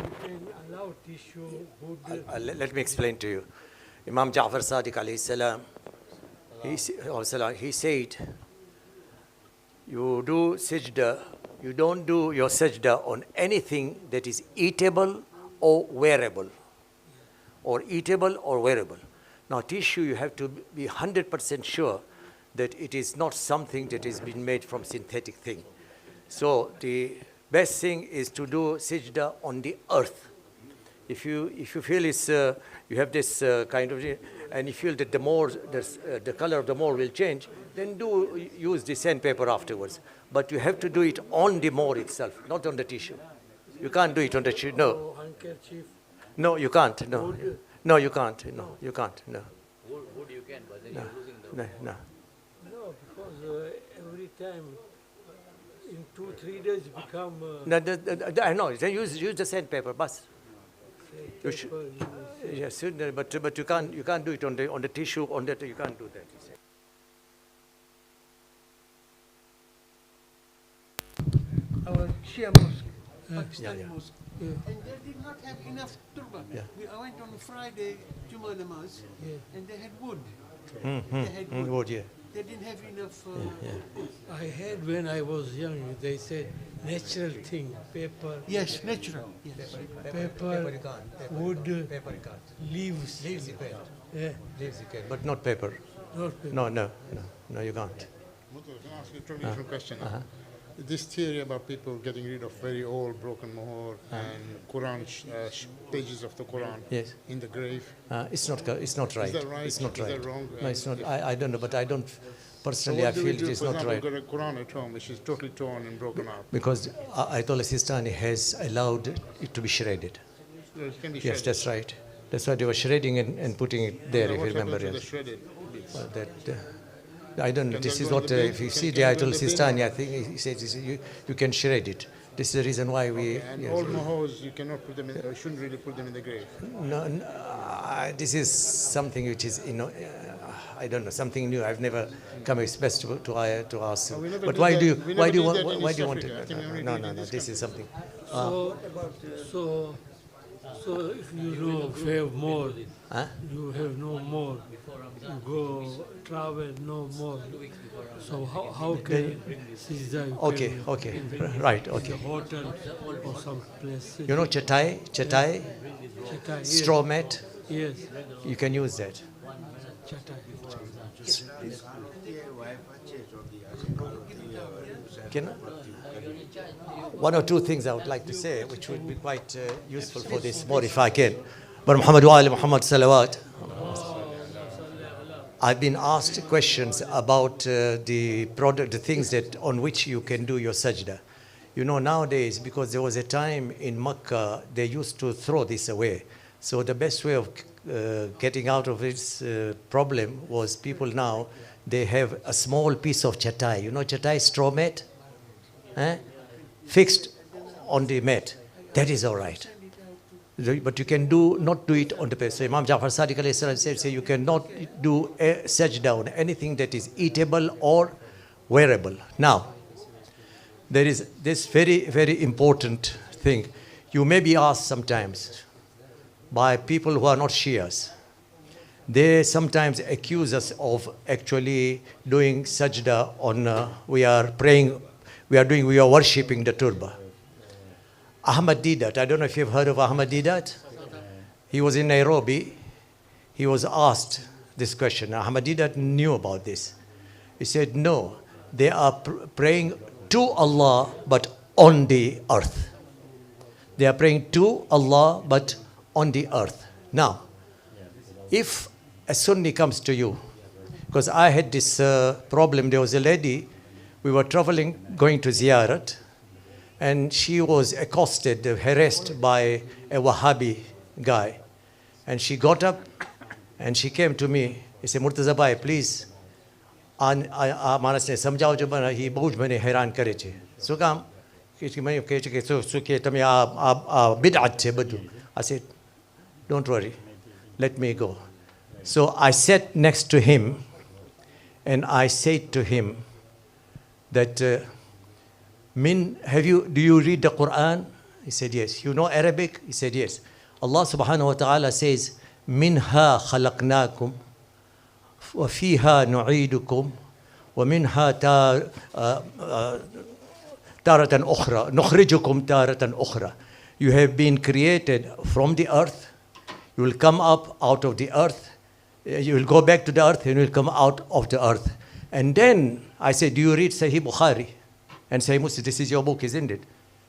You can allow tissue wood. Let me explain to you. Imam Ja'far Sadiq alayhi salam, he said, you do sajda, you don't do your sajda on anything that is eatable or wearable. Or eatable or wearable. Now tissue, you have to be 100% sure that it is not something that is been made from synthetic thing. So the best thing is to do sajda on the earth. If you feel it's you have this kind of, and you feel that the color of the moor will change, then do use the sandpaper afterwards. But you have to do it on the moor itself, not on the tissue. You can't do it on the tissue. No, Or handkerchief. no, you can't. No, no, you can't. No, you can't. No, Wood you can, but then no, you're losing the no, no. No, because every time in 2-3 days become I know. Then use the sandpaper, bus. You should, paper, yes, but you can't do it on the tissue on that. You can't do that. Our Shia mosque, Pakistani yeah. mosque, Yeah. and they did not have enough turba. Yeah. I went on Friday, Jummah namaz, Yeah. and they had wood. Mm-hmm. They had wood. Wood, yeah. They didn't have enough. I had when I was young, they said natural thing, paper, Yes, natural. Yes. paper, wood, Paper you can't. leaves. Leaves you can. Yeah. Leaves you can, but not paper. No, you can't. Can I ask you a totally different question? This theory about people getting rid of very old broken mohor and Quran pages of the Quran Yes. in the grave. It's not right. Is that right? It's not Is right. that wrong? No, it's not. I don't know, but I don't So personally. what I do feel we do? it is For not example, right. we've got a Quran at home which is totally torn and broken up. Because Ayatollah Sistani has allowed it to be shredded. So it can be Yes, shredded. that's right. That's why they were shredding and putting it there, Now, if what you remember. happens to the Yes. shredded bits? I don't know. Can This that is go in what, the bin? if you Can- see can the it go Ayatollah in the bin? Sistani, I think he says you can shred it. This is the reason why we. And yes. old mohors, you cannot put them in, or shouldn't really put them in the grave. No, this is something which is, I don't know, something new. I've never come express to ask. we never But did why that- do you we why never do you did want that in why do you East want Africa. I think we only no did it in this this is something. So if you know have more, Huh? you have no more. You go travel no more. So how can Sijda? Okay, right, The okay. hotel or some place. You know chatai, Chatai, yes. straw mat. Yes, You can use that. chatai. Can, one or two things I would like to say, which would be quite useful for this more if I can. But Muhammad wa ali Muhammad salawat. I've been asked questions about the things that on which you can do your sajda. You know, nowadays, because there was a time in Makkah, they used to throw this away. So the best way of getting out of this problem was people now, they have a small piece of chatai. You know chatai, straw mat? Fixed on the mat. That is all right. But you can not do it on the bed. So Imam Jafar Sadiq alayhi salam said, you cannot do a sajda on anything that is eatable or wearable. Now, there is this very, very important thing. You may be asked sometimes by people who are not Shias. They sometimes accuse us of actually doing sajda on, we are worshipping the Turba. Ahmad Didat, I don't know if you've heard of Ahmad Didat. He was in Nairobi. He was asked this question. Ahmad Didat knew about this. He said, no, they are praying to Allah, but on the earth. They are praying to Allah, but on the earth. Now, if a Sunni comes to you, because I had this problem, there was a lady, we were traveling, going to Ziyarat, and she was accosted, harassed by a Wahhabi guy. And she got up and she came to me. He said, Murtaza bhai, please, માણસને સમજાવજો, he બહુ જ મને હેરાન કરે છે. શું કામ? મને કહે છે કે શું કે તમે આ બિદઅત છે બધું. I said, don't worry, let me go. So I sat next to him and I said to him that, do you read the Quran? He said, yes. You know Arabic? He said, yes. Allah subhanahu wa ta'ala says, minha khalaqnakum wa fiha nu'idukum wa minha taratan ukhra, nukhrijukum taratan ukhra. You have been created from the earth. You will come up out of the earth. You will go back to the earth and you will come out of the earth. And then I said, do you read Sahih Bukhari? And Sahih Muslim, this is your book, isn't it?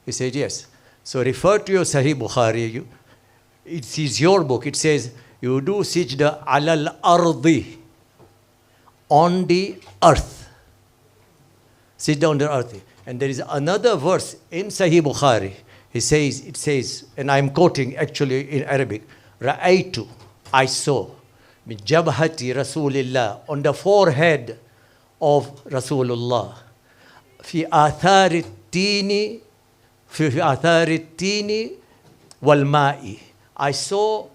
He said, yes. So refer to your Sahih Bukhari. It is your book. It says, you do sijda alal ardi, on the earth. Sijda on the earth. And there is another verse in Sahih Bukhari. It says, and I'm quoting actually in Arabic, Ra'aytu, I saw, min jabhati Rasulillah, on the forehead of Rasulullah. في آثار التين والماء. I saw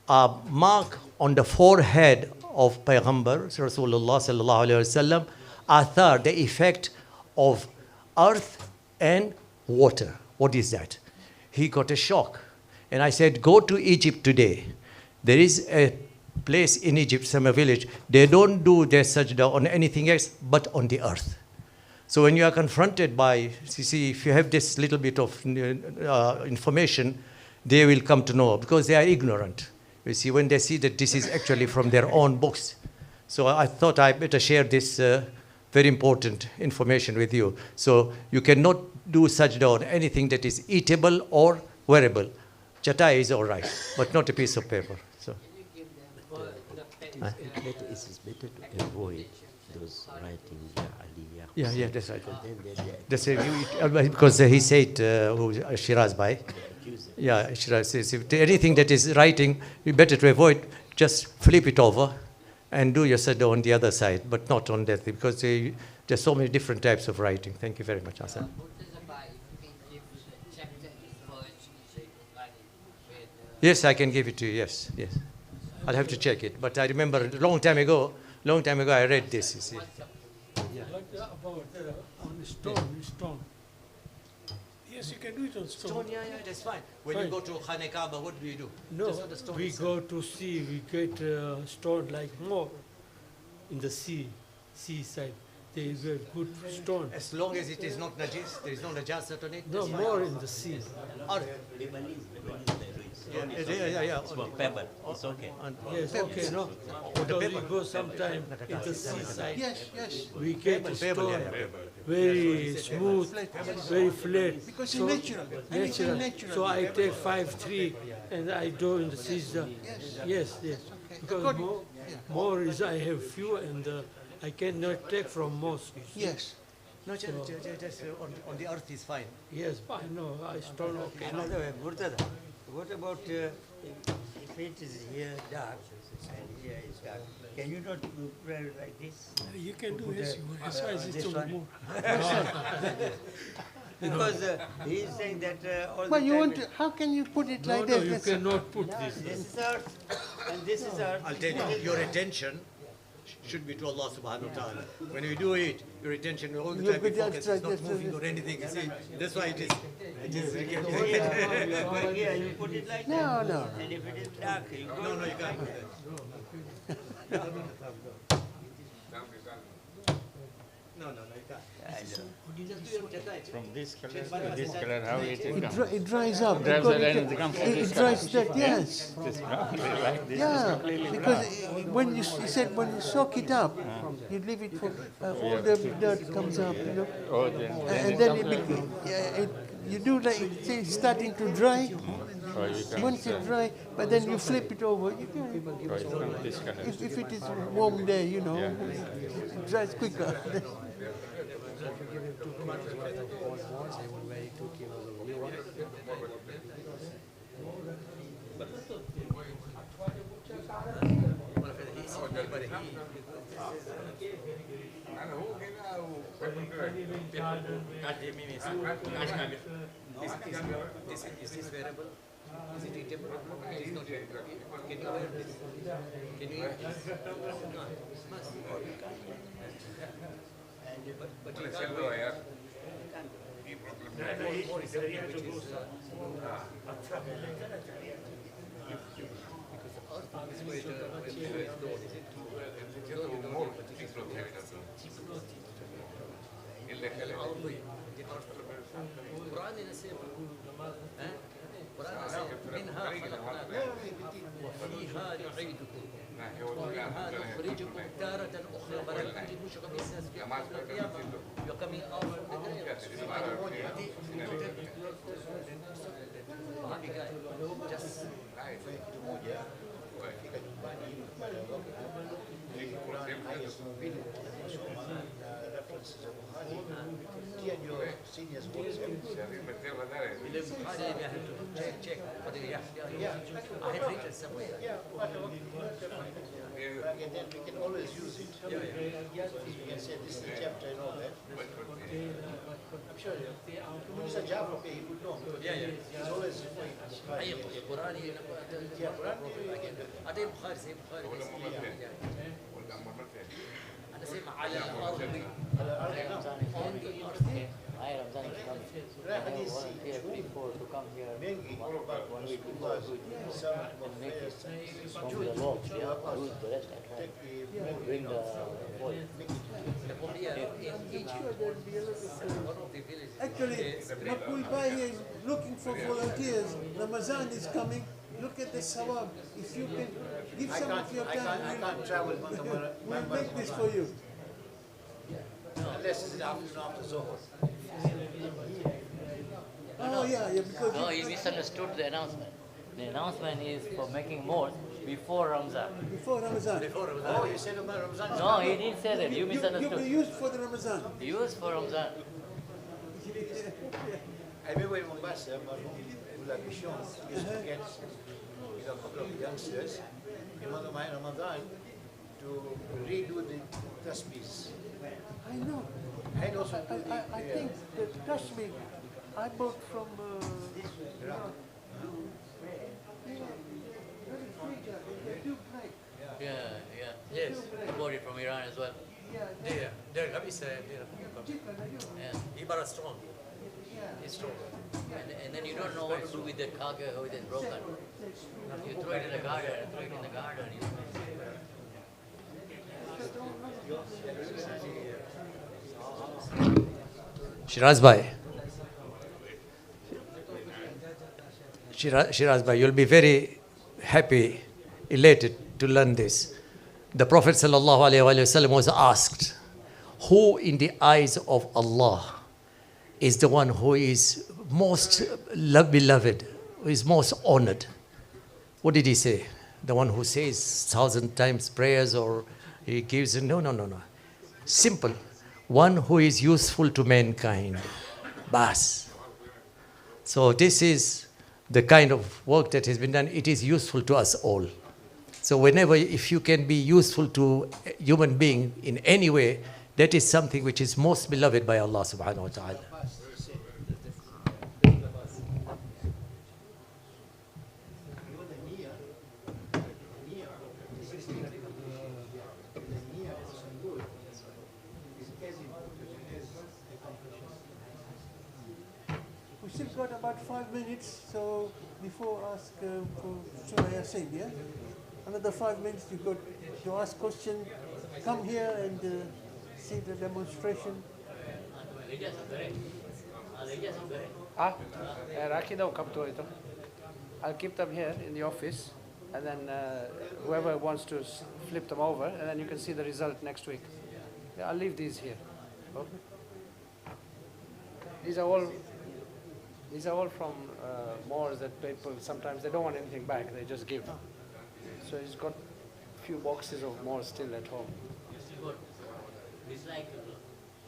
a mark on the forehead of Payghambar Rasulullah sallallahu alaihi wasallam. Athar, the effect of earth and water. What is that? He got a shock. And I said, go to Egypt today. There is a place in Egypt, some village. They don't do their sajda on anything else but on the earth. So when you are confronted by, you see, if you have this little bit of information, they will come to know because they are ignorant. You see, when they see that this is actually from their own books. So I thought I better share this very important information with you. So you cannot do sajda on anything that is eatable or wearable. Chatai is all right, but not a piece of paper. So. It's better to avoid those writings, Yeah, that's right. That's because he said, Shiraz by. Yeah, Shiraz says, if anything that is writing, you better to avoid, just flip it over and do your sajda on the other side, but not on that, because there's so many different types of writing. Thank you very much, Hassan. Yes, I can give it to you, yes. I'll have to check it, but I remember a long time ago I read this, you see. About on stone. Yes, you can do it on stone. Yeah, that's fine. When you go to Khane Kaaba, what do you do? No, Just on the stone we itself. go to sea, we get stone like more in the seaside. There is a good stone. As long as it is not najis, there is no najasat on it. No, that's fine. more in the sea. Yeah. It's for pebble. It's okay. Yes, okay, no. Because we go sometime in the seaside. Yes. We get a Pebble, stone yeah. very smooth, very flat. Because it's natural. Anything natural. So I take 5-3 and I do in the season. Yes. Because more is I have few and I cannot take from mosque. Yes. No, just on the earth is fine. Yes, I know, I stone okay. Another way, Murtada, what about if it is here dark and here is dark? Can you not do prayer like this? You can do as you want, as far as it's this on the one? moon. Because he is saying that all But the you time want to, how can you put it like No, that? you That's- cannot put this. this is earth and this is earth. I'll tell you, your attention should be to Allah subhanahu wa ta'ala. When you do it, your attention all the time be focused, it's not moving or anything. You see, that's why it is. But here you put it like that. No. And if it is dark, you go. No, you can't do that. No, you can't. From this color to this color, how it comes. It dries up. Dries because and it comes to this it dries that, yes. This like this is Yeah, completely because when you said when you soak it up, you leave it for all the dirt comes up, you know, Oh, then and then you do like it's starting to dry. oh, you can Once it dry, but then you flip it over. You can, oh, it comes this color. if it is warm there, you know, it dries quicker. Is this wearable? Is it eatable? It is not eatable. Can you wear this? Can you eat this? No, must. But you can't wear it. Or is there which is because the earth is where it's stored, is it? القرآن ينسب القرآن ينسب منها خلقناكم وفيها نعيدكم ومنها نخرجكم تارة أخرى مرة تجدوشكم الناس في يوم القيامة you're coming out from the grave just check. I had written somewhere. Then we can always use it. You can say this is the chapter and all that. I'm sure Mr. Jafar, he would know. He's always القرآن أدي بخاري زي بخاري أنا سمع على الأرض I Ramzan is coming. I have volunteered before to come here one week before and make it from the log, do the rest at home. Bring the foil. Actually, Makul Bhai is looking for volunteers. Ramazan is coming. Look at the sawab. If you can Give some of your time. I can't travel We'll make this for you. unless it's after Zohar. Oh, yeah, because No, he misunderstood the announcement. The announcement is for making more before Ramzan. before Ramadan. Oh, you said about Ramzan. No, he didn't say that. You You'll be misunderstood. used for the Ramadan. Used for Ramzan. I remember in Mombasa, Mullah Bishon used to get a couple of youngsters in Ramadan to redo the tasbihs. I know. And also I think that Kashmir, I bought from Iraq. Yeah, yeah. Yes, I bought it from Iran as well. Their Gamis, Yeah. Ibarra strong. It's strong. And then you don't know what to do with the carcass how it is broken. You throw it in the garden, Shiraz Bhai. Shiraz Bhai, you'll be very happy, elated to learn this. The Prophet ﷺ was asked, who in the eyes of Allah is the one who is most beloved, who is most honored? What did he say? The one who says 1,000 times prayers, or he gives, no. Simple. One who is useful to mankind. Bas. So this is the kind of work that has been done. It is useful to us all. So whenever, if you can be useful to a human being in any way, that is something which is most beloved by Allah subhanahu wa ta'ala. We still got about 5 minutes, so before ask for Surah Yasin, yeah? Another 5 minutes you got to ask questions. Come here and see the demonstration. Raki daw kapto ito. I'll keep them here in the office, and then whoever wants to flip them over, and then you can see the result next week. Yeah, I'll leave these here. Okay. These are all from Moors that people sometimes they don't want anything back; they just give. So he's got a few boxes of Moors still at home.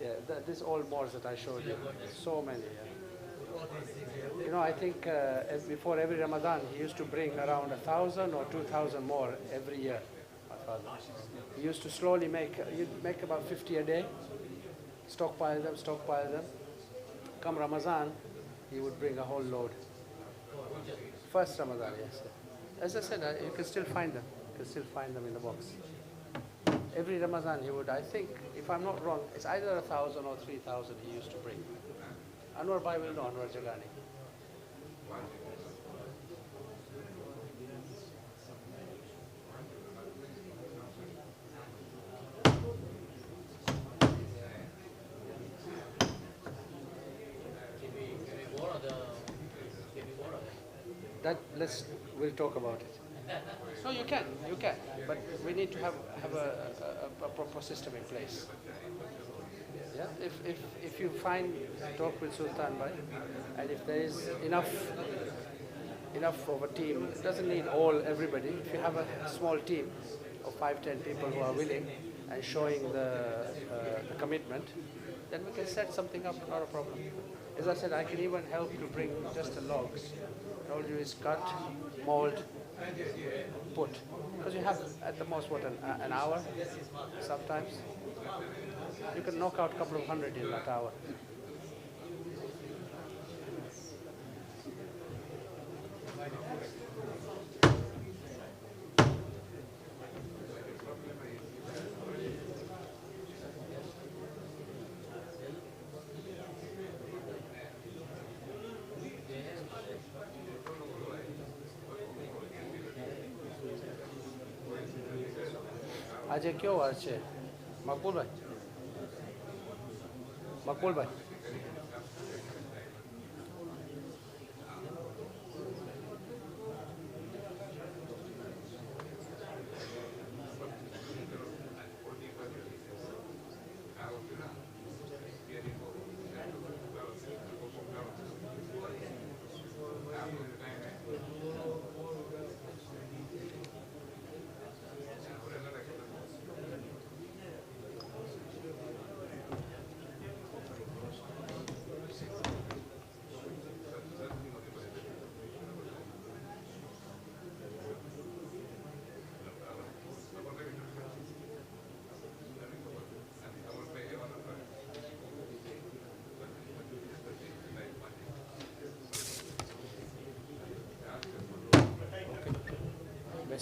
Yeah, this all Moors that I showed you. So many. Yeah. You know, I think before every Ramadan, he used to bring around 1,000 or 2,000 more every year. My father. He used to slowly he'd make about 50 a day, stockpile them. Come Ramadan, he would bring a whole load. First Ramadan, yes. As I said, you can still find them. You can still find them in the box. Every Ramadan he would, I think, if I'm not wrong, it's either 1,000 or 3,000 he used to bring. Anwar Bhai will know, Anwar Jagani. We'll talk about it. No, you can, but we need to have a proper system in place. Yeah, if you talk with Sultan Bhai, and if there is enough of a team, it doesn't need everybody. If you have a small team of 5-10 people who are willing and showing the commitment, then we can set something up, not a problem. As I said, I can even help to bring just the logs. All you do is cut, mold, put. Because you have at the most, an hour sometimes. You can knock out a couple of hundred in that hour. આજે કયો વાર છે મકબૂલભાઈ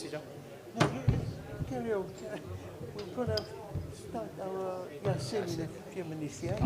Carry on. We're going to start our Yasin in a few minutes, yeah?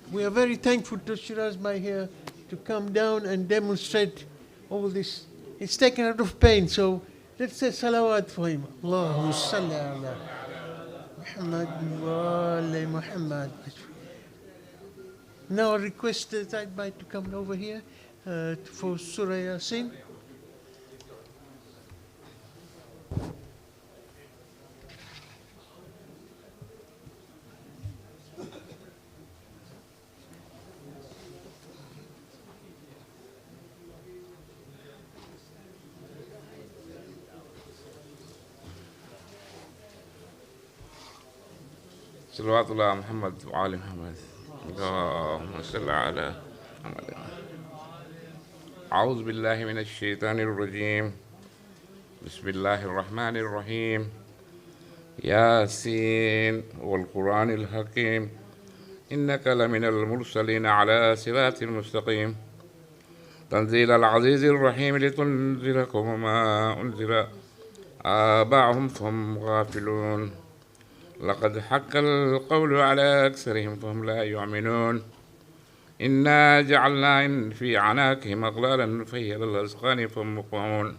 We are very thankful to Shiraz Bhai here to come down and demonstrate all this. It's taken out of pain, so let's say salawat for him. Allahumma salli ala Muhammad wa ali Muhammad. Now I request Zaid Bhai to come over here for Surah Yasin. صلوات الله على محمد وآل محمد اللهم صل على محمد. أعوذ بالله من الشيطان الرجيم. بسم الله الرحمن الرحيم. ياسين والقرآن الحكيم إنك لمن المرسلين على صراط مستقيم تنزيل العزيز الرحيم لتنذر قوما أنذر آباءهم فهم غافلون لقد حق القول على أكثرهم فهم لا يؤمنون إنا جعلنا في أعناقهم أغلالا فهي للأذقان فهم مقمحون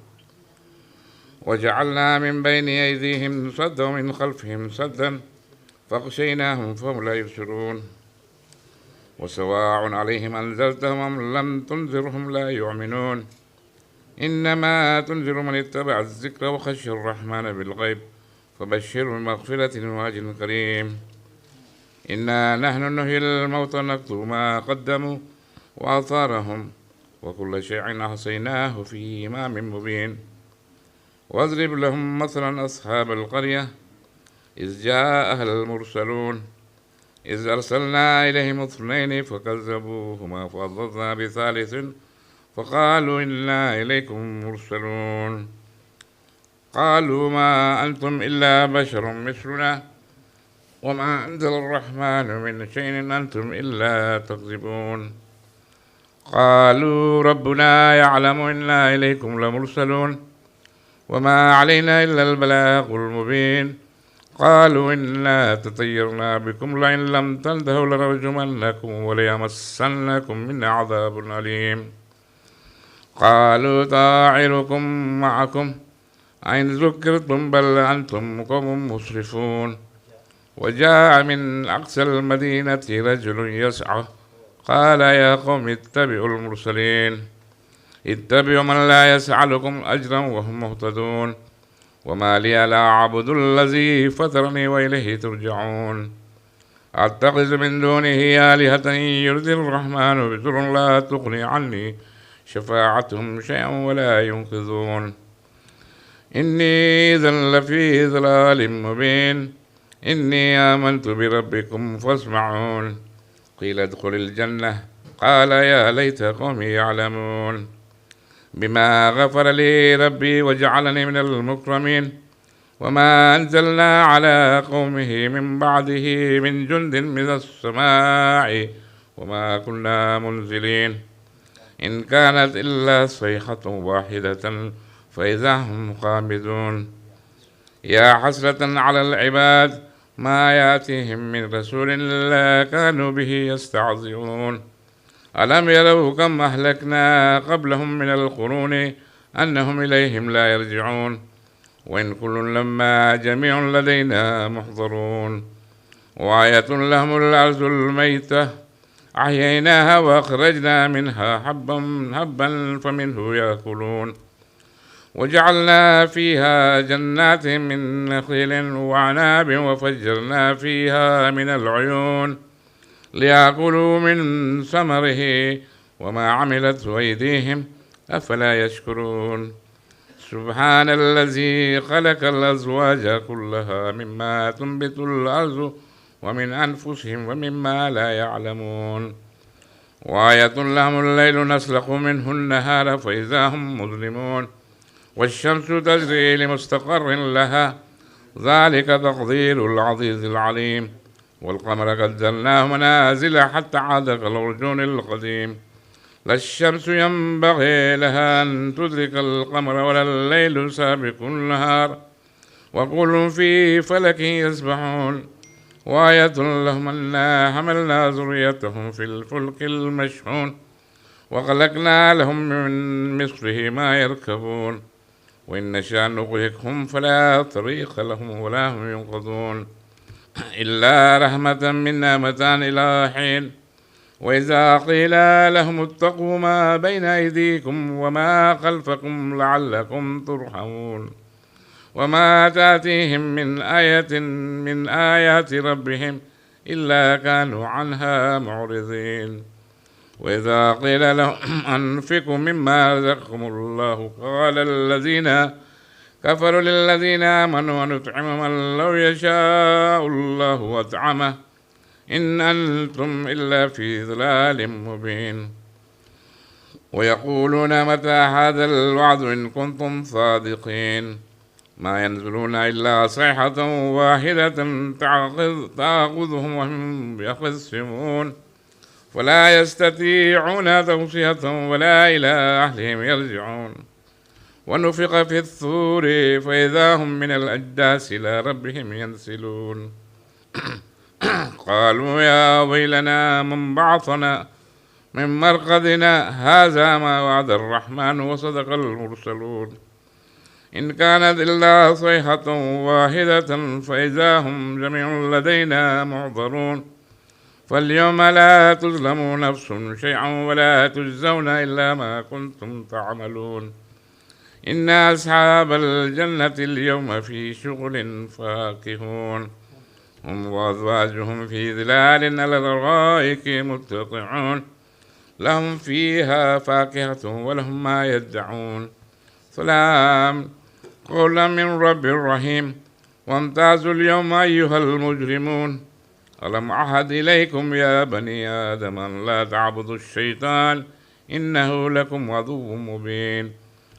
وجعلنا من بين أيديهم سدا ومن خلفهم سدا فأغشيناهم فهم لا يبصرون وسواء عليهم أنذرتهم أم لم تنذرهم لا يؤمنون إنما تنذر من اتبع الذكر وخشي الرحمن بالغيب فبشره بمغفرة وأجر كريم. إنا نحن نحيي الموتى ونكتب ما قدموا وآثارهم وكل شيء أحصيناه في إمام مبين. واضرب لهم مثلا أصحاب القرية إذ جاءها المرسلون إذ أرسلنا إليهم اثنين فكذبوهما فعززنا بثالث فقالوا إنا إليكم مرسلون قالوا ما أنتم إلا بشر مثلنا وما أنزل الرحمن من شيء أنتم إلا تكذبون قالوا ربنا يعلم إنا إليكم لمرسلون وما علينا إلا البلاغ المبين قالوا إنا تطيرنا بكم لئن لم تنتهوا لنرجمنكم وليمسنكم منا عذاب أليم قالوا طائركم معكم أين ذكرتم بل أنتم قوم مسرفون وجاء من أقصى المدينة رجل يسعى قال يا قوم اتبعوا المرسلين اتبعوا من لا يسألكم أجرا وهم مهتدون وما لي لا أعبد الذي فطرني وإليه ترجعون أتخذ من دونه آلهة يرضي الرحمن بضر لا تغني عني شفاعتهم شيئا ولا ينقذون إني إذا لفي ضلال مبين إني آمنت بربكم فاسمعون قيل ادخل الجنة قال يا ليت قومي يعلمون بما غفر لي ربي وجعلني من المكرمين وما أنزلنا على قومه من بعده من جند من السماء وما كنا منزلين إن كانت إلا صيحة واحدة فإذا هم خامدون يا حسرة على العباد ما يأتيهم من رسول إلا كانوا به يستعزئون ألم يروا كم أهلكنا قبلهم من القرون أنهم إليهم لا يرجعون وإن كل لما جميع لدينا محضرون وآية لهم الأرض الميتة أحييناها وأخرجنا منها حبا فمنه يأكلون وجعلنا فيها جنات من نخيل وعناب وفجرنا فيها من العيون ليأكلوا من ثمره وما عملت أيديهم أفلا يشكرون سبحان الذي خلق الأزواج كلها مما تنبت الأرض ومن أنفسهم ومما لا يعلمون وآية لهم الليل نسلخ منه النهار فإذا هم مظلمون والشمس تجري لمستقر لها ذلك تقدير العزيز العليم والقمر قدرناه منازل حتى عاد كالعرجون القديم لا الشمس ينبغي لها أن تدرك القمر ولا الليل سابق النهار وكل في فلك يسبحون وآية لهم أنا حملنا ذريتهم في الفلك المشحون وخلقنا لهم من مثله ما يركبون وإن نشاء نغرقهم فلا طريق لهم ولا هم ينقذون إلا رحمة منا متاعا إلى حين وإذا قيل لهم اتقوا ما بين أيديكم وما خلفكم لعلكم ترحمون وما تأتيهم من آية من آيات ربهم إلا كانوا عنها معرضين وإذا قيل لهم أنفقوا مما رزقكم الله قال الذين كفروا للذين آمنوا ونطعم من لو يشاء الله أطعمه إن أنتم إلا في ضلال مبين ويقولون متى هذا الوعد إن كنتم صادقين ما ينزلون إلا صيحة واحدة تأخذهم وهم يخصمون فلا يستطيعون توصية ولا إلى أهلهم يرجعون ونفخ في الثور فإذا هم من الأجداث إلى ربهم ينسلون قالوا يا ويلنا من بعثنا من مرقدنا هذا ما وعد الرحمن وصدق المرسلون إن كانت إلا صيحة واحدة فإذا هم جميع لدينا محضرون فاليوم لا تظلم نفس شيئا ولا تجزون إلا ما كنتم تعملون إن أصحاب الجنة اليوم في شغل فاكهون هم وأزواجهم في ظلال على الأرائك متقعون لهم فيها فاكهة ولهم ما يدعون سلام قولا من رب رحيم وامتازوا اليوم أيها المجرمون ألم أعهد إليكم يا بني آدم أن لا تعبدوا الشيطان إنه لكم عدو مبين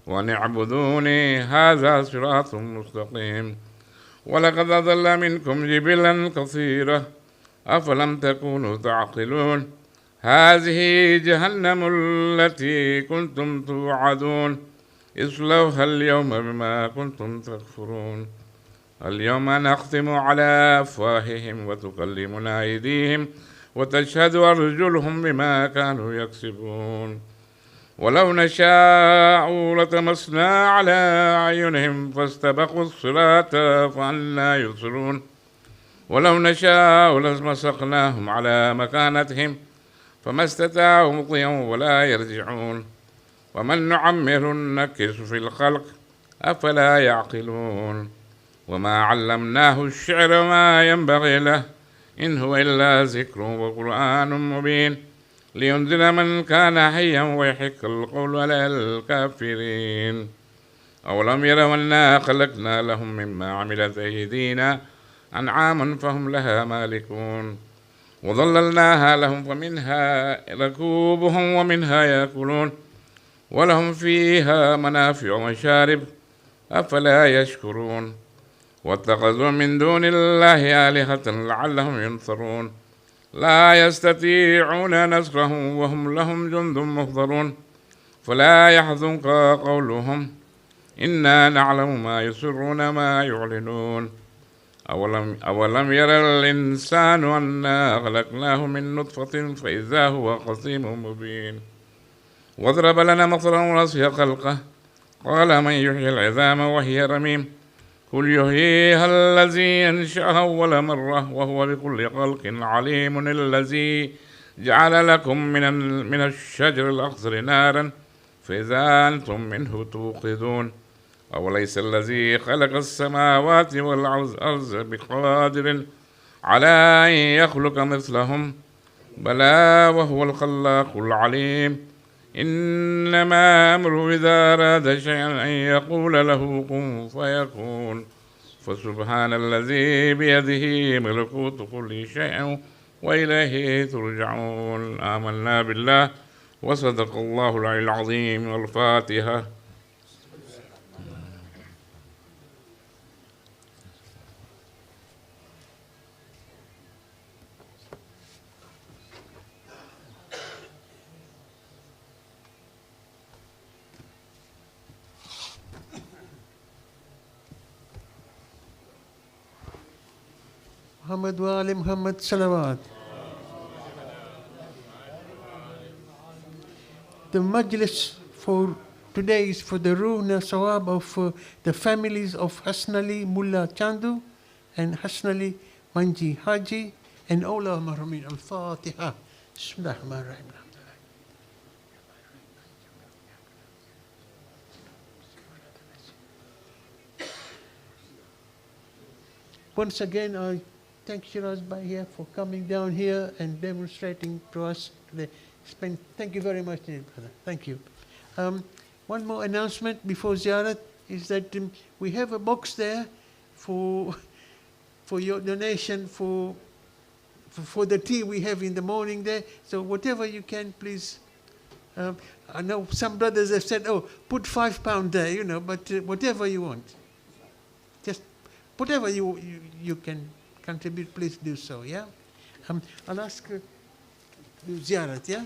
وأن اعبدوني هذا صراط مستقيم ولقد أضل منكم جبلا كثيرا أفلم تكونوا تعقلون هذه جهنم التي كنتم توعدون اصلوها اليوم بما كنتم تكفرون اليوم نختم على أفواههم وتكلمنا أيديهم وتشهد أرجلهم بما كانوا يكسبون ولو نشاء لطمسنا على أعينهم فاستبقوا الصراط فأنى يبصرون ولو نشاء لمسخناهم على مكانتهم فما استطاعوا مضيا ولا يرجعون ومن نعمر نكس في الخلق أفلا يعقلون وما علمناه الشعر وما ينبغي له إن هو إلا ذكر وقرآن مبين لينذر من كان حيا ويحق القول على الكافرين أولم يروا أنا خلقنا لهم مما عملت أيدينا أنعاما فهم لها مالكون وظللناها لهم فمنها ركوبهم ومنها يأكلون ولهم فيها منافع ومشارب أفلا يشكرون واتخذوا من دون الله آلهة لعلهم ينصرون لا يستطيعون نصرهم وهم لهم جند محضرون فلا يحزنك قولهم إنا نعلم ما يسرون ما يعلنون أولم يرى الإنسان أنا خلقناه من نطفة فإذا هو خصيم مبين واضرب لنا مثلا ونسي خلقه قال من يحيي العظام وهي رميم قل يحييها الذي أنشأها أول مرة وهو بكل خلق عليم الذي جعل لكم من الشجر الأخضر نارا فإذا أنتم منه توقدون أوليس الذي خلق السماوات والأرض بقادر على أن يخلق مثلهم بلى وهو الخلاق العليم إنما أمره إذا أراد شيئا أن يقول له كن فيكون فسبحان الذي بيده ملكوت كل شيء وإليه ترجعون آمنا بالله وصدق الله العلي العظيم والفاتحة. Muhammad wa ali Muhammad salawat. The majlis for today is for the ruh na sawab of the families of Hasnali Mullah Chandu and Hasnali Manji Haji and all our mahrumin. Al-Fatiha. Bismillah ar-Rahman ar-Rahim. Once again, I thank Shiraz Bhai here for coming down here and demonstrating to us today. Thank you very much, brother. Thank you. One more announcement before Ziyarat is that we have a box there for your donation for the tea we have in the morning there. So whatever you can, please. I know some brothers have said, oh, put £5 there, you know, but whatever you want. Just whatever you can contribute, please do so, yeah? I'll ask do Ziyarat, yeah?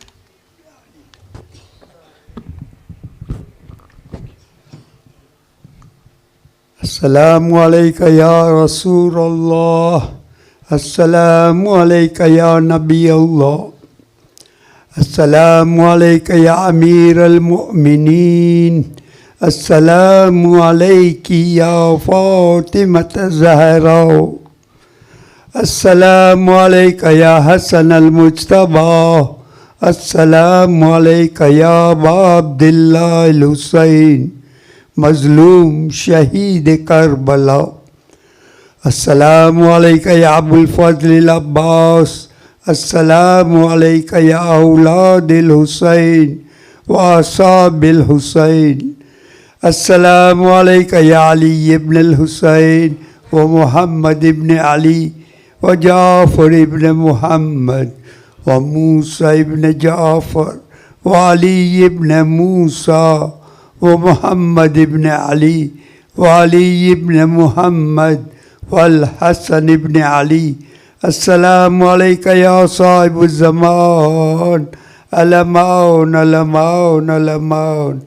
Assalamu alayka ya Rasulullah. Assalamu alayka ya Nabi Allah. Assalamu alayka ya Amir al-Mu'mineen. Assalamu alayki ya Fatimah Zahra. Assalamu alayka ya Hasan al-Mujtaba. Assalamu alayka ya Aba Abdullah al-Husayn. Mazloom Shaheed Karbala. Assalamu alayka ya Abul Fadl al-Abbas. Assalamu alayka ya Awlad al-Husayn wa Ashab al-Husayn. Assalamu alayka ya Ali ibn al-Husayn wa Muhammad ibn Ali wa Jafar ibn Muhammad wa Musa ibn Jafar wa Ali ibn Musa wa Muhammad ibn Ali wa Ali ibn Muhammad wal Hasan ibn Ali. Assalamu alayka ya Sahibu Zaman. Alamaun, alamaun, alamaun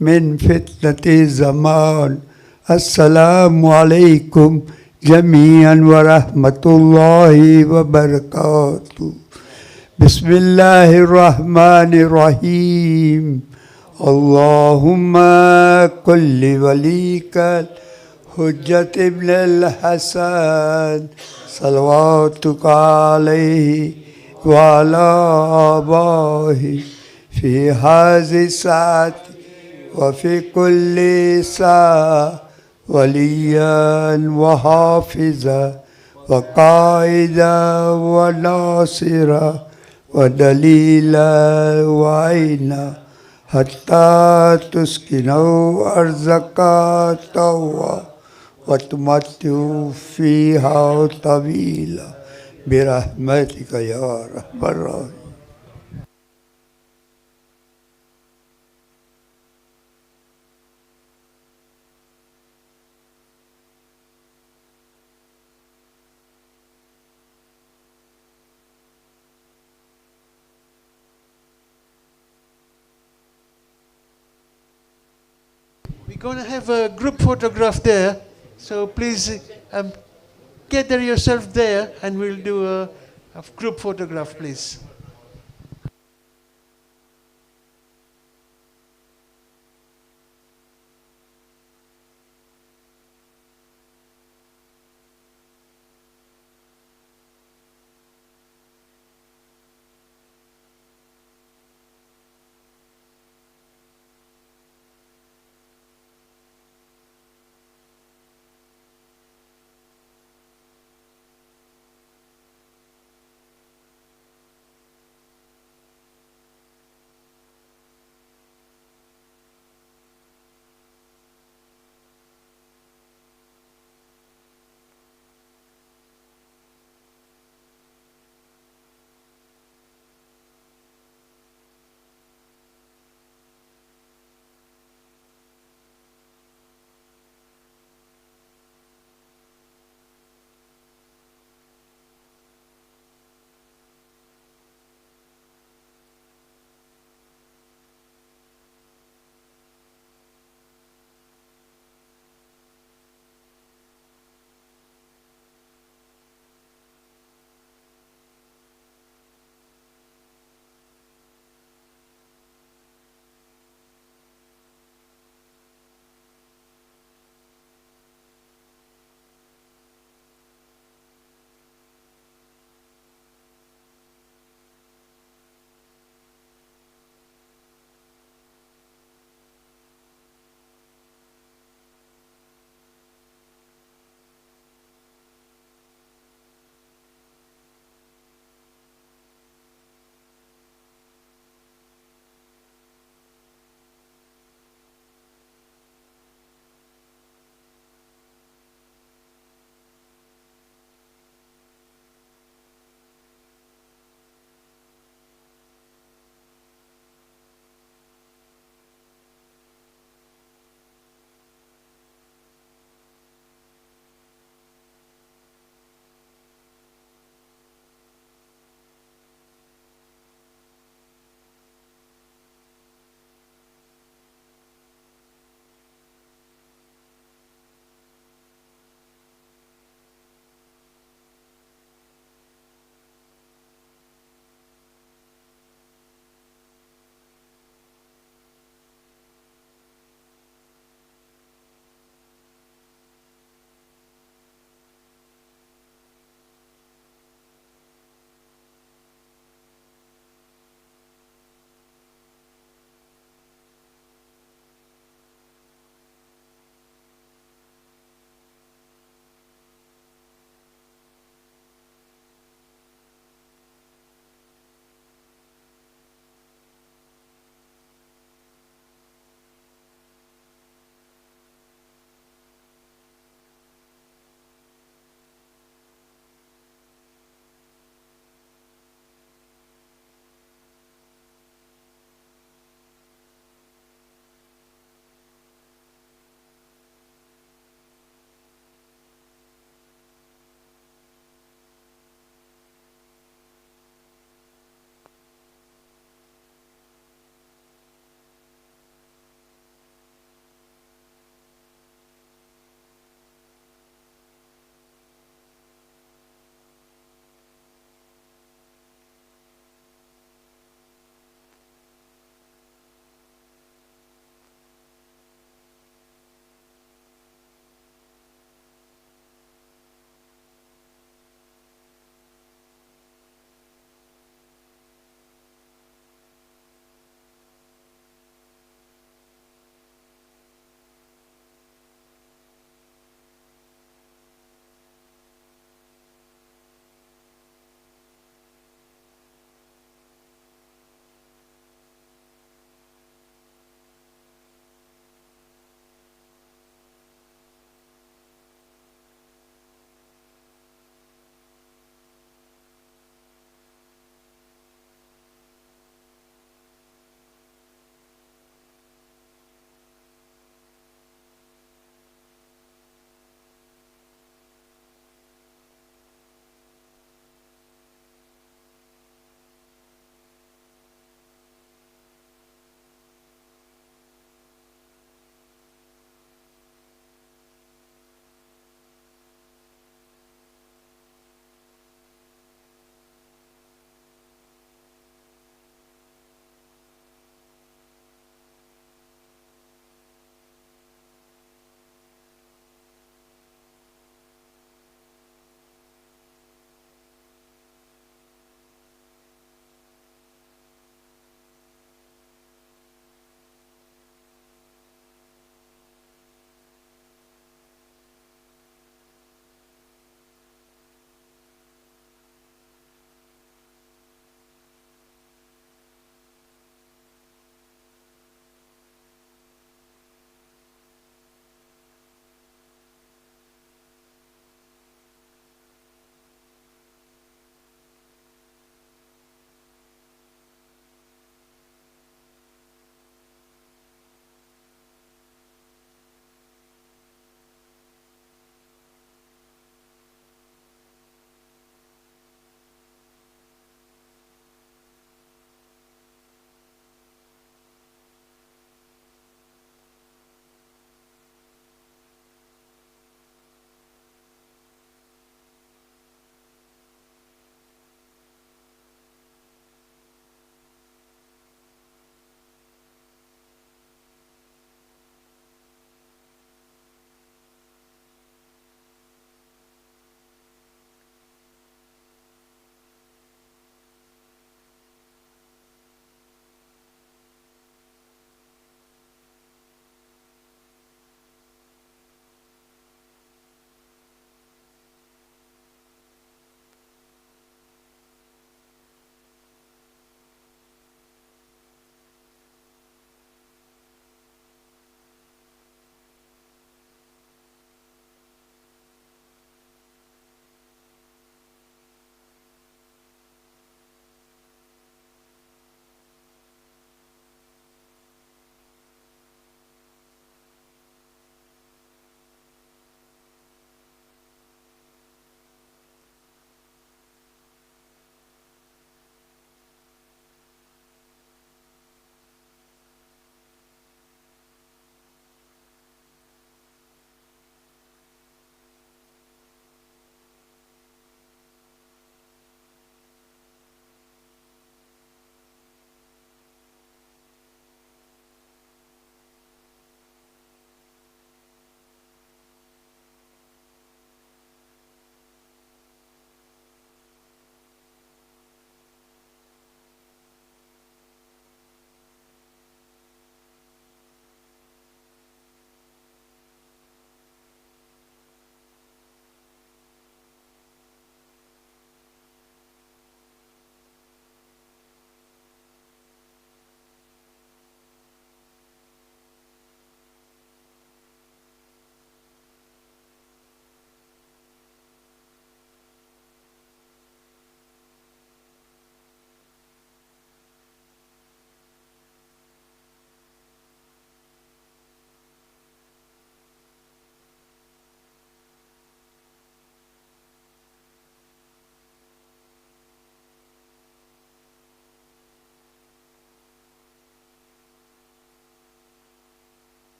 min fitnati zaman. Assalamu alaykum jami'an wa rahmatullahi wa barakatuh. Bismillahir Rahmanir Rahim. Allahumma kulli walika Hujjat ibn al-Hasan salawatuka alayhi wa ala abahi fi hazi saati wa fi kulli saa waliyan wa hafiza wa qaida wa nasira wa dalila wa aina hatta tuskinau arzakatawa وتمتعوا فيها طويلا برحمتك يا رب الراحمين. We're going to have a group photograph there. So please gather yourself there and we'll do a group photograph, please.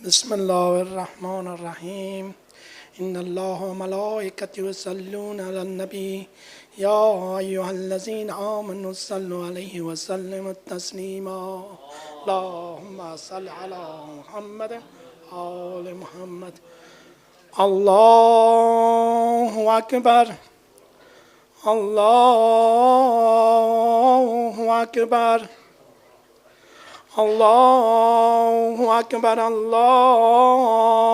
بسم الله الرحمن الرحيم إن الله وملائكته يصلون على النبي يا أيها الذين آمنوا صلوا عليه وسلموا تسليما اللهم صل على محمد آل محمد الله أكبر الله أكبر الله أكبر الله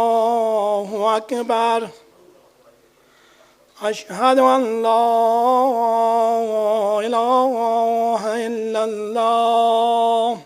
أكبر أشهد أن لا إله إلا الله